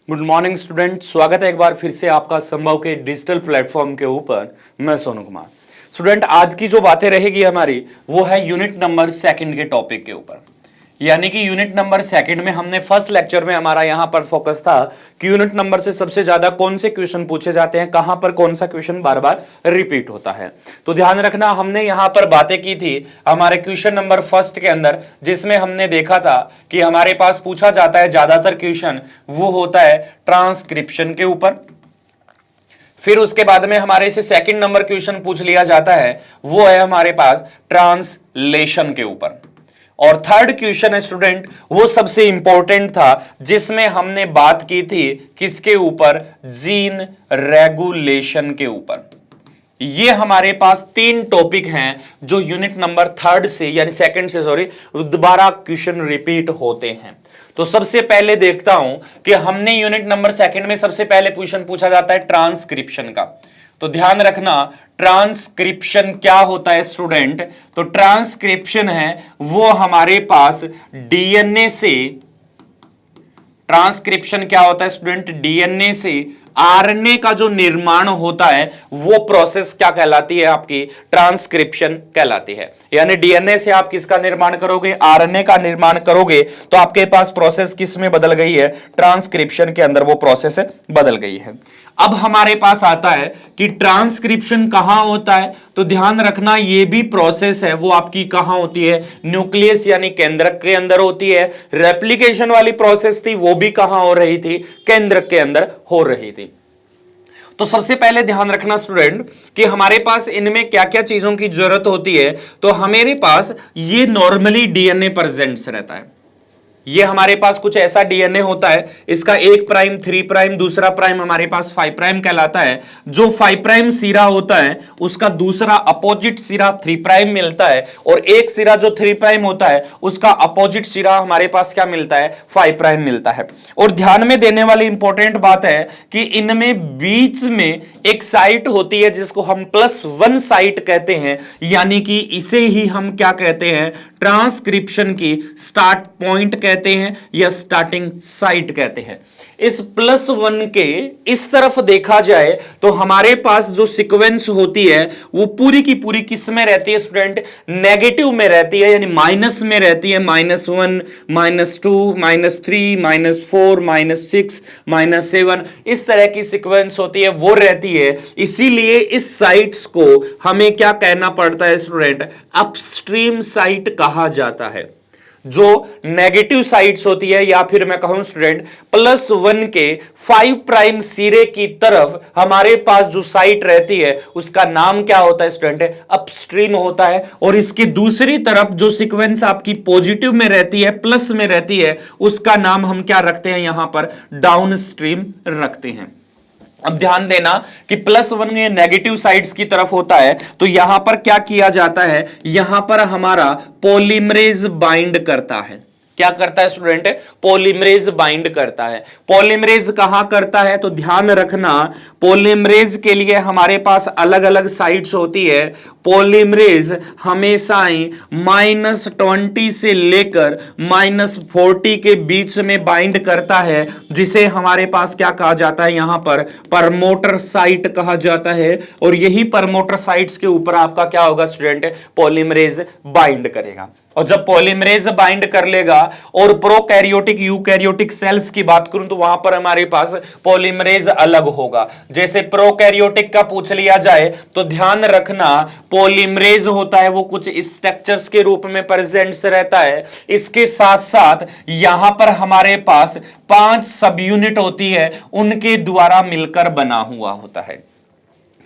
Good morning student, स्वागत है एक बार फिर से आपका संभव के डिजिटल प्लेटफॉर्म के ऊपर। मैं सोनू कुमार। स्टूडेंट, आज की जो बातें रहेगी हमारी वो है यूनिट नंबर सेकंड के टॉपिक के ऊपर। यानी कि यूनिट नंबर सेकंड में हमने फर्स्ट लेक्चर में हमारा यहां पर फोकस था कि यूनिट नंबर से सबसे ज्यादा कौन से क्वेश्चन पूछे जाते हैं, कहां पर कौन सा क्वेश्चन बार बार रिपीट होता है। तो ध्यान रखना, हमने यहां पर बातें की थी हमारे क्वेश्चन नंबर फर्स्ट के अंदर, जिसमें हमने देखा था कि हमारे पास पूछा जाता है ज्यादातर क्वेश्चन वो होता है ट्रांसक्रिप्शन के ऊपर। फिर उसके बाद में हमारे से सेकंड नंबर क्वेश्चन पूछ लिया जाता है वो है हमारे पास ट्रांसलेशन के ऊपर। और थर्ड क्वेश्चन है स्टूडेंट, वो सबसे इंपॉर्टेंट था जिसमें हमने बात की थी किसके ऊपर, जीन रेगुलेशन के ऊपर। ये हमारे पास तीन टॉपिक हैं जो यूनिट नंबर थर्ड से यानी सेकंड से दोबारा क्वेश्चन रिपीट होते हैं। तो सबसे पहले देखता हूं कि हमने यूनिट नंबर सेकंड में सबसे पहले क्वेश्चन पूछा जाता है ट्रांसक्रिप्शन का। तो ध्यान रखना, ट्रांसक्रिप्शन क्या होता है स्टूडेंट। तो ट्रांसक्रिप्शन है वो हमारे पास डीएनए से, ट्रांसक्रिप्शन क्या होता है स्टूडेंट, डीएनए से आरएनए का जो निर्माण होता है वो प्रोसेस क्या कहलाती है, आपकी ट्रांसक्रिप्शन कहलाती है। यानी डीएनए से आप किसका निर्माण करोगे, आरएनए का निर्माण करोगे, तो आपके पास प्रोसेस किस में बदल गई है, ट्रांसक्रिप्शन के अंदर वो प्रोसेस बदल गई है। अब हमारे पास आता है कि ट्रांसक्रिप्शन कहां होता है। तो ध्यान रखना, ये भी प्रोसेस है वो आपकी कहां होती है, न्यूक्लियस यानी केंद्रक के अंदर होती है। रेप्लिकेशन वाली प्रोसेस थी वो भी कहां हो रही थी, केंद्रक के अंदर हो रही थी। तो सबसे पहले ध्यान रखना स्टूडेंट कि हमारे पास इनमें क्या क्या चीजों की जरूरत होती है। तो हमारे पास ये नॉर्मली डीएनए प्रेजेंट्स रहता है। ये हमारे पास कुछ ऐसा डीएनए होता है, इसका 1 प्राइम 3 प्राइम दूसरा प्राइम हमारे पास 5 प्राइम कहलाता है। जो 5 प्राइम सिरा होता है उसका दूसरा अपोजिट सिरा 3 प्राइम मिलता है, और एक सिरा जो 3 प्राइम होता है उसका अपोजिट सिरा हमारे पास क्या मिलता है, 5 प्राइम मिलता है। और ध्यान में देने वाली इंपॉर्टेंट बात है कि इनमें बीच में एक साइट होती है जिसको हम +1 साइट कहते हैं, यानी कि इसे ही हम क्या कहते हैं, ट्रांसक्रिप्शन की स्टार्ट पॉइंट कहते हैं या स्टार्टिंग साइट कहते हैं। इस +1 के इस तरफ देखा जाए तो हमारे पास जो सीक्वेंस होती है वो पूरी की पूरी किस में रहती है स्टूडेंट, नेगेटिव में रहती है, यानी माइनस में रहती है। -1 -2 -3 -4 -6 -7 इस तरह की सीक्वेंस होती है वो रहती है। इसीलिए इस साइट्स को हमें क्या कहना पड़ता है स्टूडेंट, अपस्ट्रीम साइट कहा जाता है। जो नेगेटिव साइट्स होती है, या फिर मैं कहूं स्टूडेंट +1 के 5 प्राइम सिरे की तरफ हमारे पास जो साइट रहती है उसका नाम क्या होता है स्टूडेंट, अपस्ट्रीम होता है। और इसकी दूसरी तरफ जो सीक्वेंस आपकी पॉजिटिव में रहती है, प्लस में रहती है, उसका नाम हम क्या रखते हैं, यहां पर डाउनस्ट्रीम रखते हैं। अब ध्यान देना कि +1 ये नेगेटिव साइड्स की तरफ होता है, तो यहां पर क्या किया जाता है, यहां पर हमारा पॉलीमरेज बाइंड करता है। क्या करता है स्टूडेंट, पॉलीमरेज बाइंड करता है। पॉलीमरेज कहां करता है, तो ध्यान रखना, पॉलीमरेज के लिए हमारे पास अलग अलग साइट्स होती है। पॉलीमरेज हमेशा ही -20 से लेकर -40 के बीच में बाइंड करता है, जिसे हमारे पास क्या कहा जाता है, यहां पर प्रमोटर साइट कहा जाता है। और यही प्रमोटर साइट्स के ऊपर आपका क्या होगा स्टूडेंट, पॉलीमरेज बाइंड करेगा। और जब पॉलीमरेज बाइंड कर लेगा, और प्रोकैरियोटिक यूकैरियोटिक सेल्स की बात करूं तो वहां पर हमारे पास पॉलीमरेज अलग होगा। जैसे प्रोकैरियोटिक का पूछ लिया जाए तो ध्यान रखना, पॉलीमरेज होता है वो कुछ स्ट्रक्चर्स के रूप में प्रेजेंट रहता है। इसके साथ साथ यहां पर हमारे पास 5 सब यूनिट होती है, उनके द्वारा मिलकर बना हुआ होता है।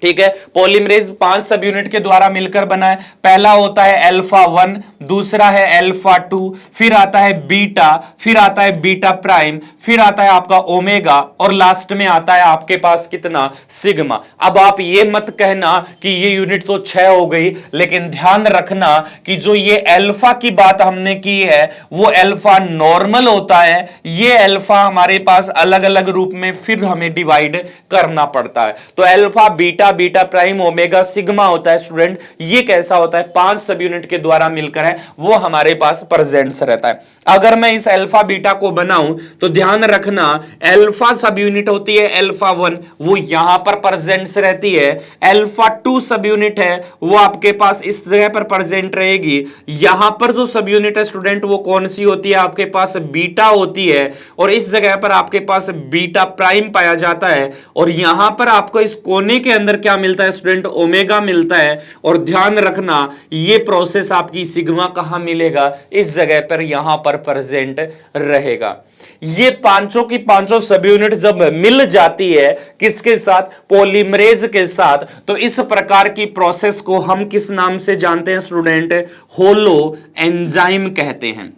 ठीक है, पॉलीमरेज 5 सब यूनिट के द्वारा मिलकर बना है। पहला होता है अल्फा 1, दूसरा है अल्फा 2, फिर आता है बीटा, फिर आता है बीटा प्राइम, फिर आता है आपका ओमेगा, और लास्ट में आता है आपके पास कितना, सिग्मा। अब आप ये मत कहना कि ये यूनिट तो 6 हो गई, लेकिन ध्यान रखना कि जो ये अल्फा की बात हमने की है वो अल्फा नॉर्मल होता है। ये अल्फा हमारे पास अलग अलग रूप में फिर हमें डिवाइड करना पड़ता है। तो alpha beta beta prime, omega, sigma होता है स्टूडेंट, ये कैसा होता है, 5 सब यूनिट के द्वारा मिलकर है वो हमारे पास प्रेजेंट्स रहता है। अगर मैं इस अल्फा बीटा को बनाऊं तो ध्यान रखना अल्फा सब यूनिट होती है अल्फा 1, वो यहां पर प्रेजेंट्स रहती है। अल्फा 2 सब यूनिट है वो आपके पास इस जगह पर प्रेजेंट रहेगी। यहां पर जो सब यूनिट है स्टूडेंट वो कौन सी होती है, आपके पास बीटा होती है, और इस जगह पर आपके पास बीटा प्राइम पाया जाता है। और यहां पर आपको इस कोने के अंदर क्या मिलता है स्टूडेंट, ओमेगा मिलता है। और ध्यान रखना ये प्रोसेस आपकी सिग्मा कहां मिलेगा, इस जगह पर यहां पर प्रेजेंट रहेगा। ये पांचों की पांचों सब यूनिट जब मिल जाती है किसके साथ, पॉलीमरेज के साथ, तो इस प्रकार की प्रोसेस को हम किस नाम से जानते हैं स्टूडेंट, होलो एंजाइम कहते हैं।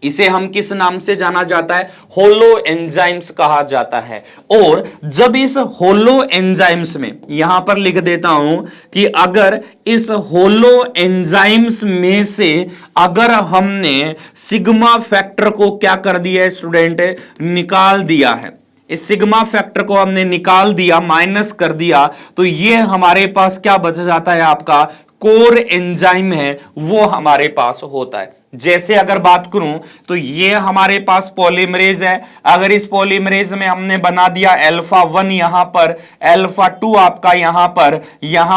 इसे हम किस नाम से जाना जाता है, होलो एंजाइम्स कहा जाता है। और जब इस होलो एंजाइम्स में, यहां पर लिख देता हूं कि अगर इस होलो एंजाइम्स में से अगर हमने सिग्मा फैक्टर को क्या कर दिया है स्टूडेंट, निकाल दिया है, इस सिग्मा फैक्टर को हमने निकाल दिया, माइनस कर दिया, तो ये हमारे पास क्या बच जाता है, आपका कोर एंजाइम है वो हमारे पास होता है। जैसे अगर बात करूं तो ये हमारे पास पॉलीमरेज है, अगर इस पॉलीमरेज में हमने बना दिया अल्फा 1 यहां पर, अल्फा 2 आपका यहां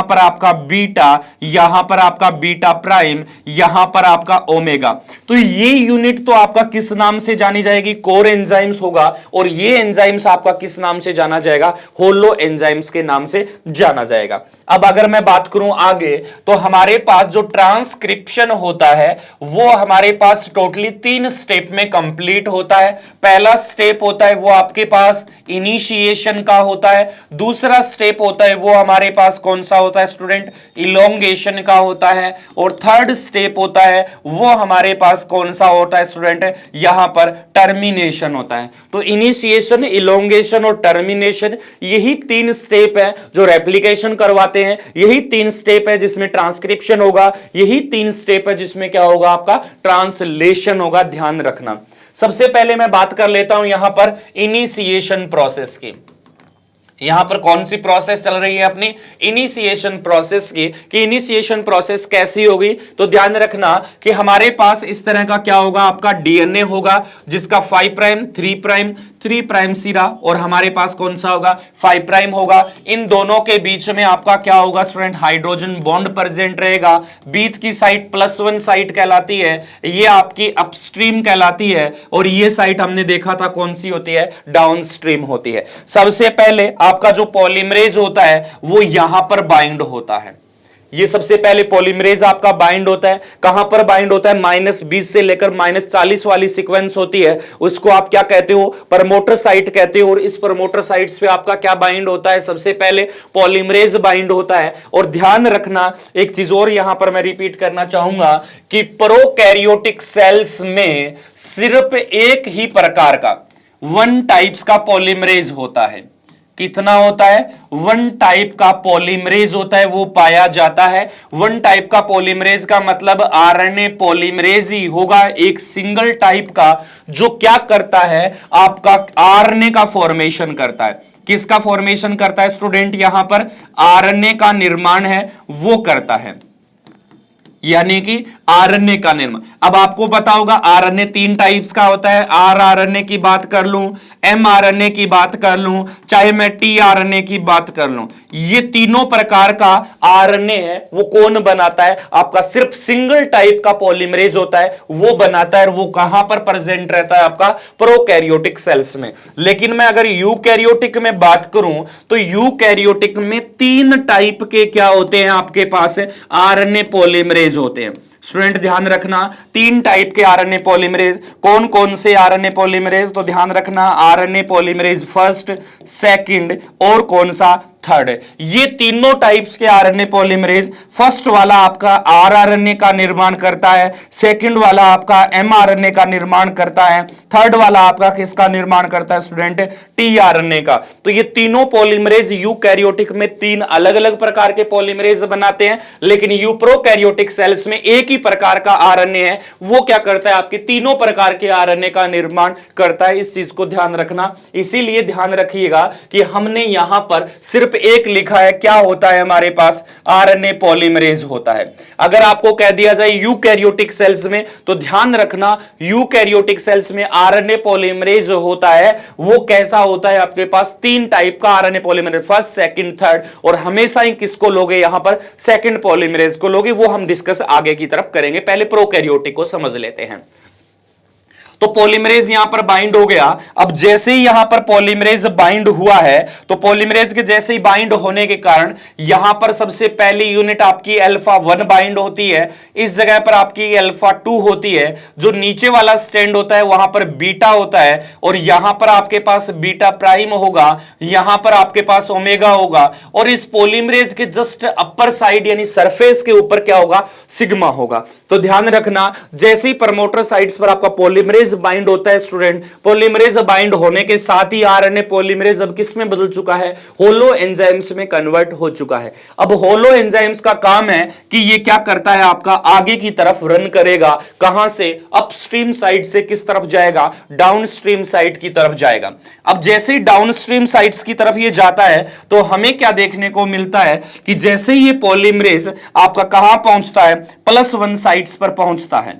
पर आपका बीटा, यहां पर आपका बीटा प्राइम, यहां पर आपका ओमेगा, तो ये यूनिट तो आपका किस नाम से जानी जाएगी, कोर एंजाइम्स होगा। और ये एंजाइम्स आपका किस नाम से जाना जाएगा, होलो एंजाइम्स के नाम से जाना जाएगा। अब अगर मैं बात करूं आगे तो हमारे पास जो ट्रांसक्रिप्शन होता है वो हमारे पास टोटली 3 स्टेप में कंप्लीट होता है। पहला स्टेप होता है वो आपके पास इनिशिएशन का होता है, दूसरा स्टेप होता है वो हमारे पास कौन सा होता है स्टूडेंट, इलोंगेशन का होता है, और थर्ड स्टेप होता है वो हमारे पास कौन सा होता है स्टूडेंट, यहां पर टर्मिनेशन होता है। तो इनिशिएशन, इलोंगेशन और टर्मिनेशन, यही 3 स्टेप है जो रेप्लिकेशन करवाते हैं, यही 3 स्टेप है जिसमें ट्रांसक्रिप्शन होगा, यही 3 स्टेप है जिसमें क्या होगा, आपका ट्रांसलेशन होगा। ध्यान रखना, सबसे पहले मैं बात कर लेता हूं यहां पर इनिशिएशन प्रोसेस की। यहां पर कौन सी प्रोसेस चल रही है अपनी, इनिशिएशन प्रोसेस की, कि इनिशिएशन प्रोसेस कैसी होगी, तो ध्यान रखना कि हमारे पास इस तरह का क्या होगा, आपका डीएनए होगा जिसका 5 प्राइम 3 प्राइम सिरा, और हमारे पास कौन सा होगा, 5 प्राइम होगा। इन दोनों के बीच में आपका क्या होगा स्टूडेंट, हाइड्रोजन बॉन्ड प्रेजेंट रहेगा। बीच की साइड +1 साइट कहलाती है, ये आपकी अपस्ट्रीम कहलाती है, और ये साइट हमने देखा था कौन सी होती है, डाउनस्ट्रीम होती है। सबसे पहले आपका जो पॉलीमरेज होता है वो यहां पर बाइंड होता है, ये सबसे पहले पॉलीमरेज आपका बाइंड होता है। कहां पर बाइंड होता है, -20 से लेकर -40 वाली सीक्वेंस होती है, उसको आप क्या कहते हो, प्रमोटर साइट कहते हो। और इस प्रमोटर साइट्स पे आपका क्या बाइंड होता है, सबसे पहले पॉलीमरेज बाइंड होता है। और ध्यान रखना एक चीज और यहां पर मैं रिपीट करना चाहूंगा कि प्रोकैरियोटिक सेल्स में सिर्फ एक ही प्रकार का 1 टाइप्स का पॉलीमरेज होता है। कितना होता है, 1 टाइप का पॉलीमरेज होता है वो पाया जाता है। 1 टाइप का पॉलीमरेज का मतलब आरएनए पॉलीमरेज ही होगा, एक सिंगल टाइप का, जो क्या करता है, आपका आरएनए का फॉर्मेशन करता है। किसका फॉर्मेशन करता है स्टूडेंट, यहां पर आरएनए का निर्माण है वो करता है, यानी कि आरएनए का निर्माण। अब आपको पता होगा आरएनए 3 टाइप्स का होता है, आरआरएनए की बात कर लूं, एमआरएनए की बात कर लूं, चाहे मैं टीआरएनए की बात कर लूं, ये तीनों प्रकार का आरएनए है वो कौन बनाता है, आपका सिर्फ सिंगल टाइप का पॉलीमरेज होता है वो बनाता है। और वो कहां पर प्रेजेंट रहता है, आपका प्रोकैरियोटिक सेल्स में। लेकिन मैं अगर यूकैरियोटिक में बात करूं तो यूकैरियोटिक में 3 टाइप के क्या होते हैं, आपके पास आरएनए पॉलीमरेज होते हैं। स्टूडेंट ध्यान रखना 3 टाइप के आरएनए पॉलीमरेज, कौन कौन से आरएनए पॉलीमरेज, तो ध्यान रखना आरएनए पॉलीमरेज फर्स्ट, सेकंड और कौन सा, थर्ड। ये तीनों टाइप्स के आरएनए पॉलीमरेज, फर्स्ट वाला आपका आरआरएनए का निर्माण करता है, सेकंड वाला आपका एमआरएनए का निर्माण करता है, थर्ड वाला आपका किसका निर्माण करता है स्टूडेंट, टीआरएनए का। तो ये तीनों पॉलीमरेज यूकैरियोटिक में 3 अलग अलग प्रकार के पॉलीमरेज बनाते हैं, लेकिन यूप्रोकैरियोटिक सेल्स में एक ही ही प्रकार का आरएनए है वो क्या करता है, आपके तीनों प्रकार के आरएनए का निर्माण करता है। इस चीज को ध्यान रखना, इसीलिए ध्यान रखिएगा कि हमने यहां पर सिर्फ एक लिखा है, क्या होता है हमारे पास, आरएनए पॉलीमरेज होता है। अगर आपको कह दिया जाए यूकैरियोटिक सेल्स में, तो ध्यान रखना यूकैरियोटिक सेल्स में आरएनए पॉलीमरेज होता है वो कैसा होता है, आपके पास तीन टाइप का RNA polymerase, first, second, third, और हमेशा ही किसको लोगे यहां पर, सेकंड पॉलीमरेज को लोगे। वो हम डिस्कस आगे की तरफ करेंगे, पहले प्रोकैरियोटिक को समझ लेते हैं। तो पॉलीमरेज यहां पर बाइंड हो गया। अब जैसे ही यहां पर पॉलीमरेज बाइंड हुआ है, तो पॉलीमरेज के जैसे ही बाइंड होने के कारण यहां पर सबसे पहली यूनिट आपकी अल्फा 1 बाइंड होती है, इस जगह पर आपकी अल्फा 2 होती है, जो नीचे वाला स्टैंड होता है वहां पर बीटा होता है, और यहां पर आपके पास बीटा प्राइम होगा, यहां पर आपके पास ओमेगा होगा, और इस पॉलीमरेज के जस्ट अपर साइड यानी सरफेस के ऊपर क्या होगा, सिग्मा होगा। तो ध्यान रखना, जैसे ही प्रमोटर साइड्स पर आपका पॉलीमरेज बाइंड होता है स्टूडेंट, पॉलीमरेज बाइंड होने के साथ ही आरएनए पॉलीमरेज अब किस में बदल चुका है, होलो एंजाइम्स में कन्वर्ट हो चुका है। अब होलो एंजाइम्स का काम है कि ये क्या करता है, आपका आगे की तरफ रन करेगा, कहां से, अपस्ट्रीम साइड से किस तरफ जाएगा, डाउनस्ट्रीम साइड की तरफ जाएगा। अब जैसे ही डाउनस्ट्रीम साइड्स की तरफ ये जाता है, तो हमें क्या देखने को मिलता है कि जैसे ही ये पॉलीमरेज आपका कहां पहुंचता है, +1 साइड्स पर पहुंचता है।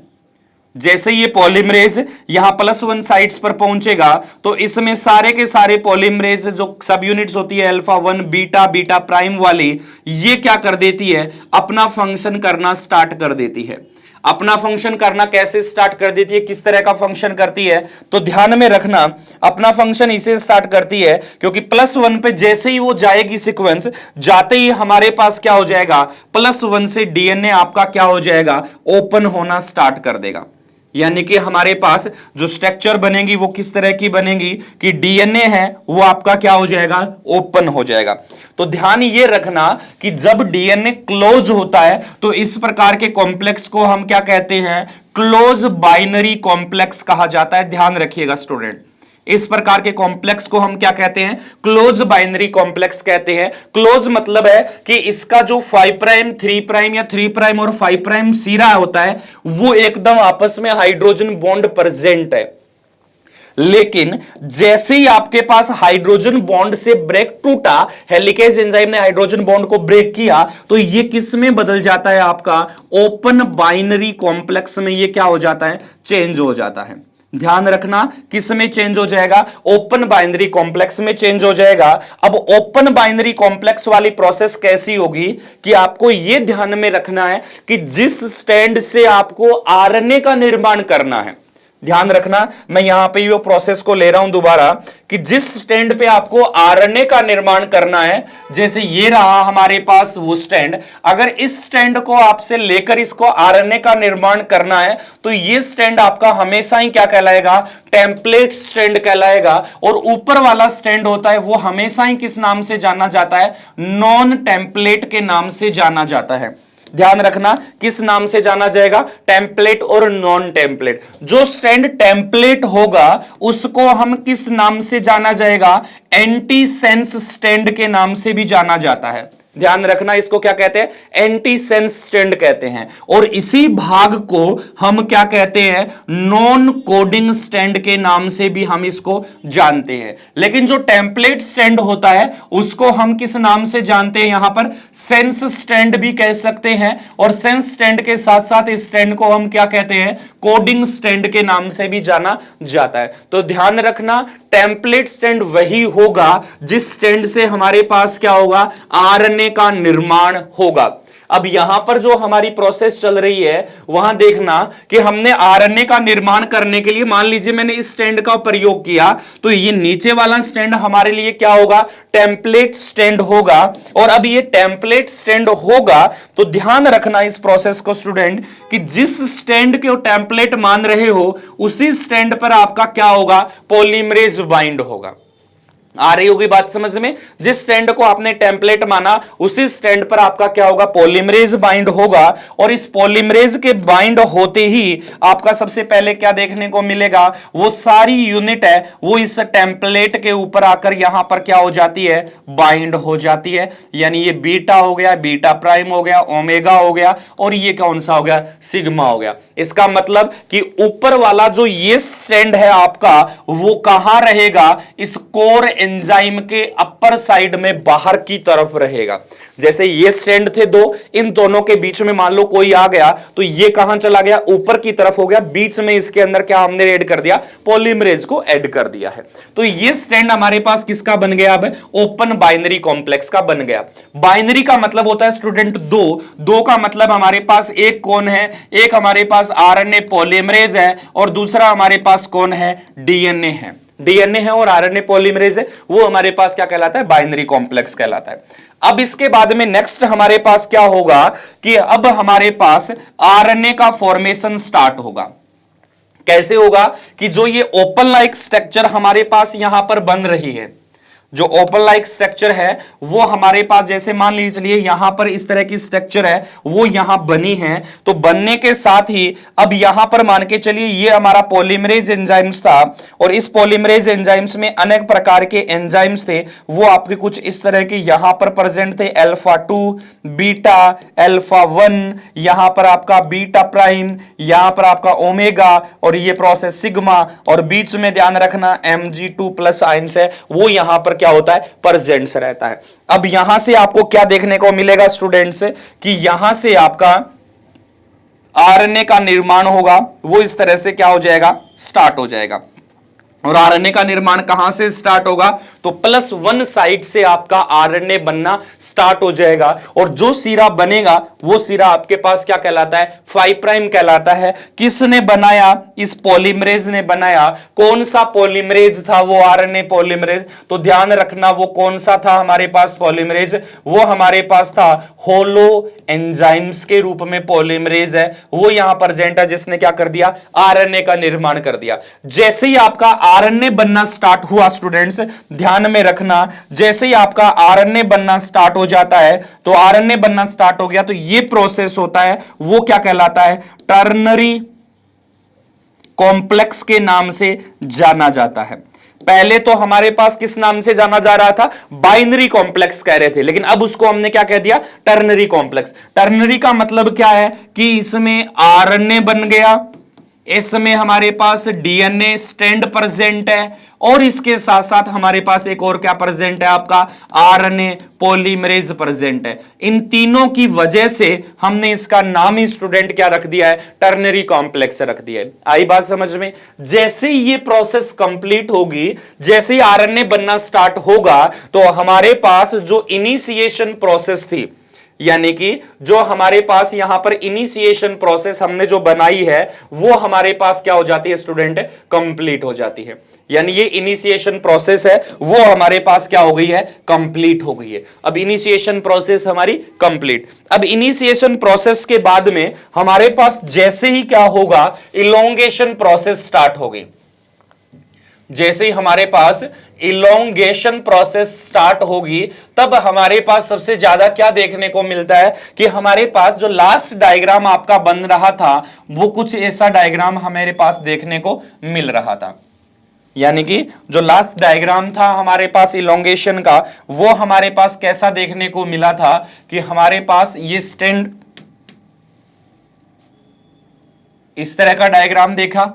जैसे ये पॉलीमरेज यहां +1 साइट्स पर पहुंचेगा, तो इसमें सारे के सारे पॉलीमरेज जो सब यूनिट्स होती है अल्फा 1 बीटा बीटा प्राइम वाली, ये क्या कर देती है, अपना फंक्शन करना स्टार्ट कर देती है। अपना फंक्शन करना कैसे स्टार्ट कर देती है, किस तरह का फंक्शन करती है, तो ध्यान में रखना, अपना फंक्शन इसे स्टार्ट करती है क्योंकि +1 पे जैसे ही वो जाएगी सीक्वेंस, जाते ही हमारे पास क्या हो जाएगा, +1 से डीएनए आपका क्या हो जाएगा, ओपन होना स्टार्ट कर देगा। यानी कि हमारे पास जो स्ट्रक्चर बनेगी वो किस तरह की बनेगी कि डीएनए है वो आपका क्या हो जाएगा, ओपन हो जाएगा। तो ध्यान ये रखना कि जब डीएनए क्लोज होता है तो इस प्रकार के कॉम्प्लेक्स को हम क्या कहते हैं, क्लोज बाइनरी कॉम्प्लेक्स कहा जाता है। ध्यान रखिएगा स्टूडेंट, इस प्रकार के कॉम्प्लेक्स को हम क्या कहते हैं, क्लोज बाइनरी कॉम्प्लेक्स कहते हैं। क्लोज मतलब है कि इसका जो 5 प्राइम 3 प्राइम या 3 प्राइम और 5 प्राइम सीरा होता है वो एकदम आपस में हाइड्रोजन बॉन्ड प्रेजेंट है, लेकिन जैसे ही आपके पास हाइड्रोजन बॉन्ड से ब्रेक टूटा, हेलिकेज एंजाइम ने हाइड्रोजन बॉन्ड को ब्रेक किया, तो ये किस में बदल जाता है, आपका ओपन बाइनरी कॉम्प्लेक्स में ये क्या हो जाता है, चेंज हो जाता है। ध्यान रखना, किस में चेंज हो जाएगा, ओपन बाइनरी कॉम्प्लेक्स में चेंज हो जाएगा। अब ओपन बाइनरी कॉम्प्लेक्स वाली प्रोसेस कैसी होगी कि आपको यह ध्यान में रखना है कि जिस स्टैंड से आपको आरएनए का निर्माण करना है, ध्यान रखना, मैं यहां पे वो प्रोसेस को ले रहा हूं दोबारा, कि जिस स्टैंड पे आपको आरएनए का निर्माण करना है, जैसे ये रहा हमारे पास वो स्टैंड, अगर इस स्टैंड को आपसे लेकर इसको आरएनए का निर्माण करना है तो ये स्टैंड आपका हमेशा ही क्या कहलाएगा, टेम्पलेट स्टैंड कहलाएगा। और ऊपर वाला स्टैंड होता है वो हमेशा ही किस नाम से जाना जाता है, नॉन टेम्पलेट के नाम से जाना जाता है। ध्यान रखना, किस नाम से जाना जाएगा, टेम्पलेट और नॉन टेम्पलेट। जो स्टैंड टेम्पलेट होगा उसको हम किस नाम से जाना जाएगा, एंटीसेंस स्टैंड के नाम से भी जाना जाता है। ध्यान रखना, इसको क्या कहते हैं, एंटीसेंस स्टैंड कहते हैं। और इसी भाग को हम क्या कहते हैं, नॉन कोडिंग स्टैंड के नाम से भी हम इसको जानते हैं। लेकिन जो टेम्पलेट स्टैंड होता है उसको हम किस नाम से जानते हैं, यहां पर सेंस स्टैंड भी कह सकते हैं, और सेंस स्टैंड के साथ साथ इस स्टैंड को हम क्या कहते हैं, कोडिंग स्टैंड के नाम से भी जाना जाता है। तो ध्यान रखना, टेम्पलेट स्टैंड वही होगा जिस स्टैंड से हमारे पास क्या होगा, आरएनए का निर्माण होगा। अब यहां पर जो हमारी प्रोसेस चल रही है वहां देखना कि हमने आरएनए का निर्माण करने के लिए, मान लीजिए मैंने इस स्टैंड का प्रयोग किया, तो ये नीचे वाला स्टैंड हमारे लिए क्या होगा, टेम्पलेट स्टैंड होगा। और अब ये टेम्पलेट स्टैंड होगा तो ध्यान रखना इस प्रोसेस को स्टूडेंट, कि जिस स्टैंड के टेम्पलेट मान रहे हो उसी स्टैंड पर आपका क्या होगा, पॉलीमरेज बाइंड होगा। आ रही होगी बात समझ में। जिस स्ट्रैंड को आपने टेम्पलेट माना उसी स्ट्रैंड पर आपका क्या होगा, पॉलीमरेज बाइंड होगा। और इस पॉलीमरेज के बाइंड होते ही आपका सबसे पहले क्या देखने को मिलेगा, वो सारी यूनिट है वो इस टेम्पलेट के ऊपर आकर यहां पर क्या हो जाती है, बाइंड हो जाती है। यानी ये बीटा हो गया, बीटा प्राइम हो गया, ओमेगा हो गया, और ये कौन सा हो गया, सिग्मा हो गया। इसका मतलब कि ऊपर वाला जो ये स्ट्रैंड है आपका वो कहां रहेगा, इस कोर एंजाइम के अपर साइड में बाहर की तरफ रहेगा। जैसे ये स्ट्रैंड थे दो, इन दोनों के बीच में मान लो कोई आ गया तो ये कहां चला गया, ऊपर की तरफ हो गया। बीच में इसके अंदर क्या हमने ऐड कर दिया, पॉलीमरेज को ऐड कर दिया है। तो ये स्ट्रैंड हमारे पास किसका बन गया, अब ओपन बाइनरी कॉम्प्लेक्स का बन गया। बाइनरी का मतलब होता है स्टूडेंट दो का मतलब हमारे पास एक कौन है, एक हमारे पास आरएनए पॉलीमरेज है और दूसरा हमारे पास कौन है, डीएनए है। डीएनए है और आरएनए पॉलीमरेज है, वो हमारे पास क्या कहलाता है, बाइनरी कॉम्प्लेक्स कहलाता है। अब इसके बाद में नेक्स्ट हमारे पास क्या होगा कि अब हमारे पास आरएनए का फॉर्मेशन स्टार्ट होगा। कैसे होगा कि जो ये ओपन लाइक स्ट्रक्चर हमारे पास यहां पर बन रही है, जो ओपन लाइक स्ट्रक्चर है वो हमारे पास, जैसे मान लीजिए यहां पर इस तरह की स्ट्रक्चर है वो यहां बनी है, तो बनने के साथ ही अब यहां पर मान के चलिए ये हमारा पॉलीमरेज एंजाइम्स था और इस पॉलीमरेज एंजाइम्स में अनेक प्रकार के एंजाइम्स थे, वो आपके कुछ इस तरह के यहां पर प्रेजेंट थे, अल्फा 2, बीटा, अल्फा 1, यहां पर आपका बीटा प्राइम, यहां पर आपका ओमेगा और ये प्रोसेस सिग्मा, और बीच में ध्यान रखना Mg2+ आयंस है वो यहां पर क्या होता है, प्रेजेंट रहता है। अब यहां से आपको क्या देखने को मिलेगा स्टूडेंट्स कि यहां से आपका आरएनए का निर्माण होगा, वो इस तरह से क्या हो जाएगा, स्टार्ट हो जाएगा। और आरएनए का निर्माण कहां से स्टार्ट होगा, तो +1 साइट से आपका आरएनए बनना स्टार्ट हो जाएगा। और जो सिरा बनेगा वो सिरा आपके पास क्या कहलाता है, 5' कहलाता है। किसने बनाया, इस पॉलीमरेज ने बनाया। कौन सा पॉलीमरेज था, वो आरएनए पॉलीमरेज। तो ध्यान रखना वो कौन सा था हमारे पास पॉलीमरेज, वो हमारे पास था होलो एंजाइम्स के रूप में पॉलीमरेज है, वो यहां प्रेजेंट है, जिसने क्या कर दिया, आरएनए का निर्माण कर दिया। जैसे ही आपका आरएनए बनना स्टार्ट हुआ स्टूडेंट्स, ध्यान में रखना, जैसे ही आपका आरएनए बनना स्टार्ट हो जाता है, तो आरएनए बनना स्टार्ट हो गया तो ये प्रोसेस होता है वो क्या कहलाता है, टर्नरी कॉम्प्लेक्स के नाम से जाना जाता है। पहले तो हमारे पास किस नाम से जाना जा रहा था, बाइनरी कॉम्प्लेक्स कह रहे थे, लेकिन अब उसको हमने क्या कह दिया, टर्नरी कॉम्प्लेक्स। टर्नरी का मतलब क्या है कि इसमें आरएनए बन गया, इसमें हमारे पास डीएनए स्ट्रैंड प्रेजेंट है, और इसके साथ साथ हमारे पास एक और क्या प्रेजेंट है, आपका आरएनए पॉलीमरेज प्रेजेंट है। इन तीनों की वजह से हमने इसका नाम ही स्टूडेंट क्या रख दिया है, टर्नरी कॉम्प्लेक्स रख दिया है। आई बात समझ में। जैसे ही ये प्रोसेस कंप्लीट होगी, जैसे ही आरएनए बनना स्टार्ट होगा, तो हमारे पास जो इनिशिएशन प्रोसेस थी, यानी कि जो हमारे पास यहां पर इनिशिएशन प्रोसेस हमने जो बनाई है वो हमारे पास क्या हो जाती है स्टूडेंट, कंप्लीट हो जाती है। यानी ये इनिशिएशन प्रोसेस है वो हमारे पास क्या हो गई है, कंप्लीट हो गई है। अब इनिशिएशन प्रोसेस हमारी कंप्लीट। अब इनिशिएशन प्रोसेस के बाद में हमारे पास जैसे ही क्या होगा, इलोंगेशन प्रोसेस स्टार्ट हो गई। जैसे ही हमारे पास इलोंगेशन प्रोसेस स्टार्ट होगी, तब हमारे पास सबसे ज्यादा क्या देखने को मिलता है कि हमारे पास जो लास्ट डायग्राम आपका बन रहा था वो कुछ ऐसा डायग्राम हमारे पास देखने को मिल रहा था। यानी कि जो लास्ट डायग्राम था हमारे पास इलोंगेशन का, वो हमारे पास कैसा देखने को मिला था कि हमारे पास ये स्ट्रैंड इस तरह का डायग्राम देखा,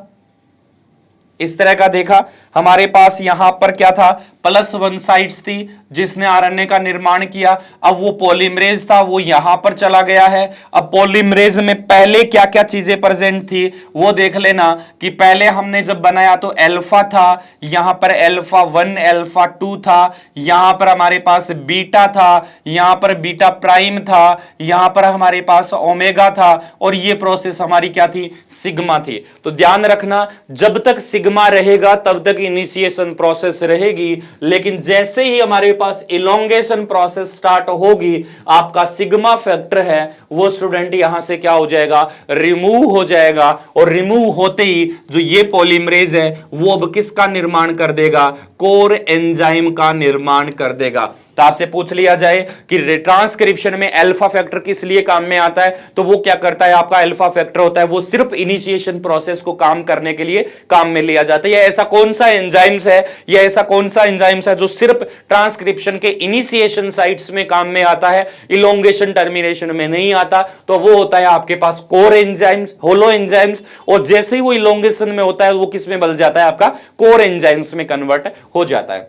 इस तरह का देखा। हमारे पास यहां पर क्या था, +1 साइट्स थी जिसने आरएनए का निर्माण किया। अब वो पॉलीमरेज था वो यहां पर चला गया है। अब पॉलीमरेज में पहले क्या क्या चीजें प्रेजेंट थी वो देख लेना कि पहले हमने जब बनाया तो अल्फा था, यहां पर अल्फा 1 अल्फा 2 था, यहां पर हमारे पास बीटा था, यहां पर बीटा प्राइम था, यहां पर हमारे पास ओमेगा था, और ये प्रोसेस हमारी क्या थी, सिग्मा थी। तो ध्यान रखना जब तक सिग्मा रहेगा तब तक इनिशिएशन प्रोसेस रहेगी, लेकिन जैसे ही हमारे पास इलोंगेशन प्रोसेस स्टार्ट होगी, आपका सिग्मा फैक्टर है वो स्टूडेंट यहां से क्या हो जाएगा, जाएगा, रिमूव हो जाएगा, और रिमूव होते ही जो ये पॉलीमरेज है वो अब किसका निर्माण कर देगा, कोर एंजाइम का निर्माण कर देगा। तो आपसे पूछ लिया जाए कि ट्रांसक्रिप्शन में अल्फा फैक्टर किस लिए काम में आता है, तो वो क्या करता है, आपका अल्फा फैक्टर होता है वो सिर्फ इनिशिएशन प्रोसेस को काम करने के लिए काम में लिया जाता है। या ऐसा कौन सा एंजाइम्स है, या ऐसा कौन सा एंजाइम्स है जो सिर्फ ट्रांसक्रिप्शन के इनिशिएशन साइट्स में काम में आता है, इलोंगेशन टर्मिनेशन में नहीं आता, तो वो होता है आपके पास कोर एंजाइम्स, होलो एंजाइम्स। और जैसे ही वो इलोंगेशन में होता है वो किस में बदल जाता है, आपका कोर एंजाइम्स में कन्वर्ट हो जाता है।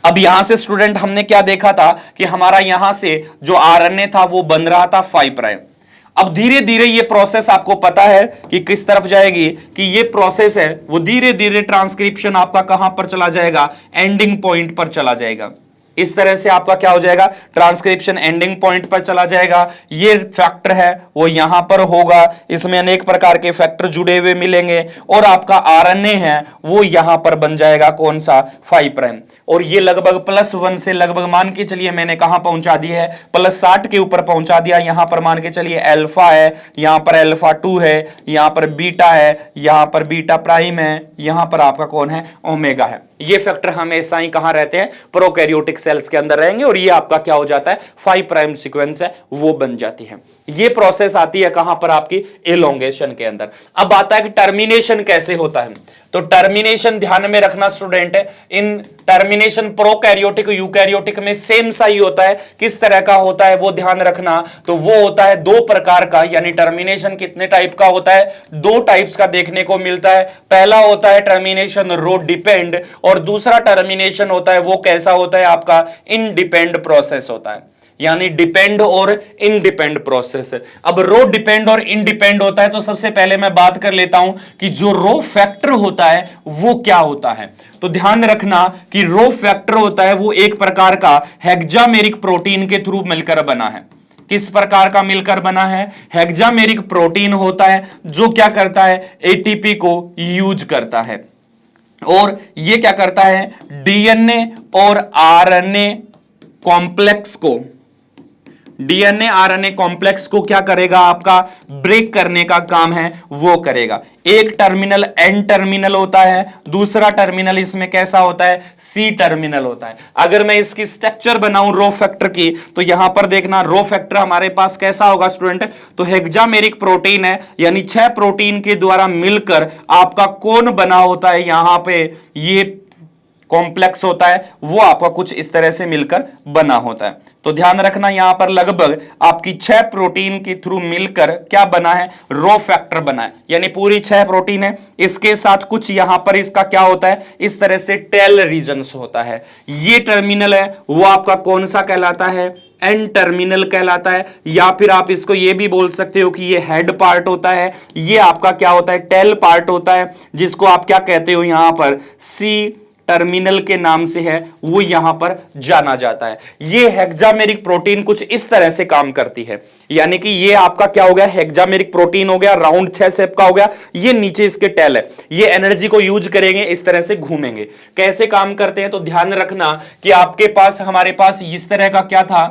अब यहां से स्टूडेंट हमने क्या देखा था कि हमारा यहां से जो आरएनए था वो बन रहा था 5 प्राइम। अब धीरे धीरे ये प्रोसेस आपको पता है कि किस तरफ जाएगी, कि ये प्रोसेस है वो धीरे धीरे ट्रांसक्रिप्शन आपका कहां पर चला जाएगा, एंडिंग पॉइंट पर चला जाएगा। इस तरह से आपका क्या हो जाएगा, ट्रांसक्रिप्शन एंडिंग पॉइंट पर चला जाएगा। ये फैक्टर है वो यहां पर होगा, इसमें अनेक प्रकार के फैक्टर जुड़े हुए मिलेंगे, और आपका आरएनए है वो यहां पर बन जाएगा कौन सा, 5 प्राइम। और ये लगभग +1 से लगभग मान के चलिए मैंने कहां पहुंचा दिया है, +60 के ऊपर पहुंचा दिया। यहां पर मान के चलिए अल्फा है, यहां पर अल्फा 2 है, यहां पर बीटा है, यहां पर बीटा प्राइम है, यहां पर आपका कौन है, ओमेगा है। ये फैक्टर हमेशा ही कहां रहते हैं, प्रोकैरियोटिक सेल्स के अंदर रहेंगे, और ये आपका क्या हो जाता है, 5 प्राइम सीक्वेंस है वो बन जाती है। ये प्रोसेस आती है कहां पर, आपकी एलोंगेशन के अंदर। अब आता है कि टर्मिनेशन कैसे होता है। तो टर्मिनेशन ध्यान में रखना स्टूडेंट, इन टर्मिनेशन प्रोकैरियोटिक यूकैरियोटिक में सेम सा ही होता है। किस तरह का होता है वो ध्यान रखना, तो वो होता है 2 प्रकार का, यानी टर्मिनेशन कितने टाइप का होता है, 2 टाइप्स का देखने को मिलता है। पहला होता है टर्मिनेशन रो डिपेंड, और दूसरा टर्मिनेशन होता है वो कैसा होता है, आपका इनडिपेंड प्रोसेस होता है, यानी डिपेंड और इनडिपेंड प्रोसेस। अब रो डिपेंड और इनडिपेंड होता है, तो सबसे पहले मैं बात कर लेता हूं कि जो रो फैक्टर होता है वो क्या होता है। तो ध्यान रखना कि रो फैक्टर होता है वो एक प्रकार का हेक्सामेरिक प्रोटीन के थ्रू मिलकर बना है। किस प्रकार का मिलकर बना है, हेक्सामेरिक प्रोटीन होता है जो क्या करता है, एटीपी को यूज करता है, और ये क्या करता है, डीएनए और आरएनए कॉम्प्लेक्स को, डीएनए आरएनए कॉम्प्लेक्स को क्या करेगा, आपका ब्रेक करने का काम है वो करेगा। एक टर्मिनल एन टर्मिनल होता है, दूसरा टर्मिनल इसमें कैसा होता है, सी टर्मिनल होता है। अगर मैं इसकी स्ट्रक्चर बनाऊं रो फैक्टर की, तो यहां पर देखना रो फैक्टर हमारे पास कैसा होगा स्टूडेंट, तो हेक्सामेरिक प्रोटीन है, यानी 6 प्रोटीन के द्वारा मिलकर आपका कौन बना होता है, यहां पे ये कॉम्प्लेक्स होता है वो आपका कुछ इस तरह से मिलकर बना होता है। तो ध्यान रखना यहां पर लगभग आपकी 6 प्रोटीन के थ्रू मिलकर क्या बना है, रो फैक्टर बना है, यानी पूरी 6 प्रोटीन है। इसके साथ कुछ यहां पर इसका क्या होता है, इस तरह से टेल रीजन्स होता है। ये टर्मिनल है वो आपका कौन सा कहलाता है, एन टर्मिनल कहलाता है, या फिर आप इसको ये भी बोल सकते हो कि ये हेड पार्ट होता है, ये आपका क्या होता है, टेल पार्ट होता है, जिसको आप क्या कहते हो यहां पर, सी टर्मिनल के नाम से है वो यहां पर जाना जाता है। ये हेक्सामेरिक प्रोटीन कुछ इस तरह से काम करती है, यानी कि ये आपका क्या हो गया, हेक्सामेरिक प्रोटीन हो गया, राउंड 6 शेप का हो गया, ये नीचे इसके टेल है, ये एनर्जी को यूज करेंगे, इस तरह से घूमेंगे। कैसे काम करते हैं, तो ध्यान रखना कि आपके पास, हमारे पास इस तरह का क्या था,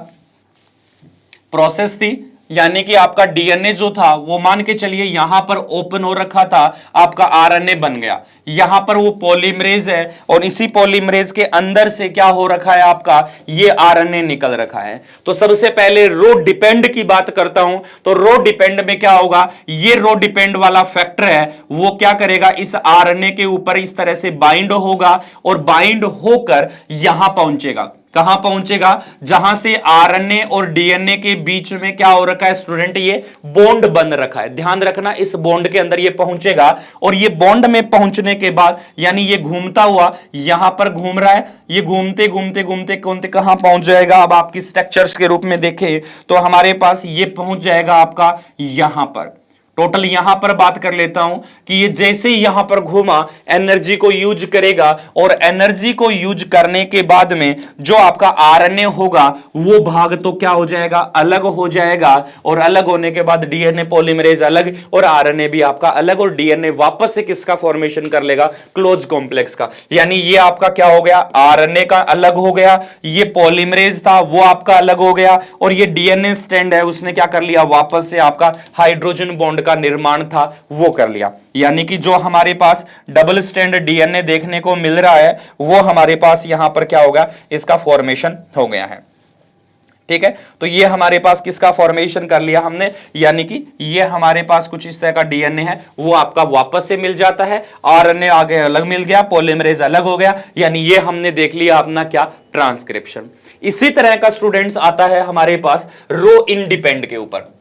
प्रोसेस थी, यानी कि आपका डीएनए जो था वो मान के चलिए यहां पर ओपन हो रखा था, आपका आरएनए बन गया, यहां पर वो पॉलीमरेज है, और इसी पॉलीमरेज के अंदर से क्या हो रखा है, आपका ये आरएनए निकल रखा है। तो सबसे पहले रो डिपेंड की बात करता हूं, तो रो डिपेंड में क्या होगा, ये रो डिपेंड वाला फैक्टर है वो क्या करेगा, इस आरएनए के ऊपर इस तरह से बाइंड होगा, और बाइंड होकर यहां पहुंचेगा। कहां पहुंचेगा, जहां से आरएनए और डीएनए के बीच में क्या हो रखा है स्टूडेंट, ये बॉन्ड बन रखा है। ध्यान रखना इस बॉन्ड के अंदर ये पहुंचेगा, और ये बॉन्ड में पहुंचने के बाद, यानी ये घूमता हुआ यहां पर घूम रहा है, ये घूमते घूमते घूमते घूमते कहां पहुंच जाएगा, अब आपकी स्ट्रक्चर्स के रूप में देखें तो हमारे पास ये पहुंच जाएगा आपका यहां पर, टोटल यहां पर बात कर लेता हूं कि ये जैसे ही यहां पर घूमा एनर्जी को यूज करेगा और एनर्जी को यूज करने के बाद में जो आपका आरएनए होगा वो भाग तो क्या हो जाएगा, अलग हो जाएगा। और अलग होने के बाद डीएनए पॉलीमरेज अलग और आरएनए भी आपका अलग, और डीएनए वापस से किसका फॉर्मेशन कर लेगा, क्लोज कॉम्प्लेक्स का। यानी ये आपका क्या हो गया, आरएनए का अलग हो गया, ये पॉलीमरेज था वो आपका अलग हो गया, और ये डीएनए स्ट्रैंड है उसने क्या कर लिया, वापस से आपका हाइड्रोजन बॉन्ड का निर्माण था वो कर लिया। यानी कि जो हमारे पास डबल स्ट्रैंड डीएनए देखने को मिल रहा है वो हमारे पास यहां पर क्या होगा, इसका फॉर्मेशन हो गया है। ठीक है, तो ये हमारे पास किसका फॉर्मेशन कर लिया हमने, यानी कि ये हमारे पास कुछ इस तरह का डीएनए है वो आपका वापस से मिल जाता है, आरएनए आगे अलग मिल गया, पॉलीमरेज अलग हो गया, यानी ये हमने देख लिया अपना क्या, ट्रांसक्रिप्शन। इसी तरह का स्टूडेंट्स आता है हमारे पास रो इंडिपेंड के ऊपर।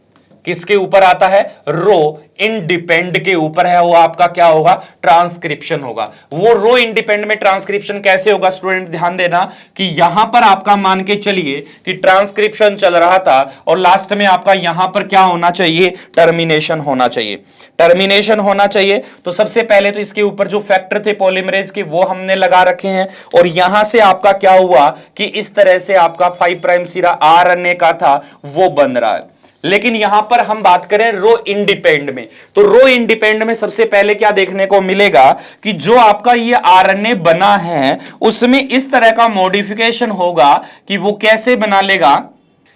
किसके ऊपर आता है, रो इंडिपेंड के ऊपर है, वो आपका क्या होगा, ट्रांसक्रिप्शन होगा। वो रो इंडिपेंड में ट्रांसक्रिप्शन कैसे होगा स्टूडेंट, ध्यान देना कि यहां पर आपका मान के चलिए कि ट्रांसक्रिप्शन चल रहा था और लास्ट में आपका यहां पर क्या होना चाहिए, टर्मिनेशन होना चाहिए। टर्मिनेशन होना चाहिए तो सबसे पहले तो इसके ऊपर जो फैक्टर थे पॉलीमरेज के वो हमने लगा रखे हैं, और यहां से आपका क्या हुआ कि इस तरह से आपका 5 प्राइम सिरा आरएनए का था वो बन रहा है। लेकिन यहां पर हम बात करें रो इंडिपेंड में, तो रो इंडिपेंड में सबसे पहले क्या देखने को मिलेगा कि जो आपका ये आरएनए बना है उसमें इस तरह का मॉडिफिकेशन होगा कि वो कैसे बना लेगा,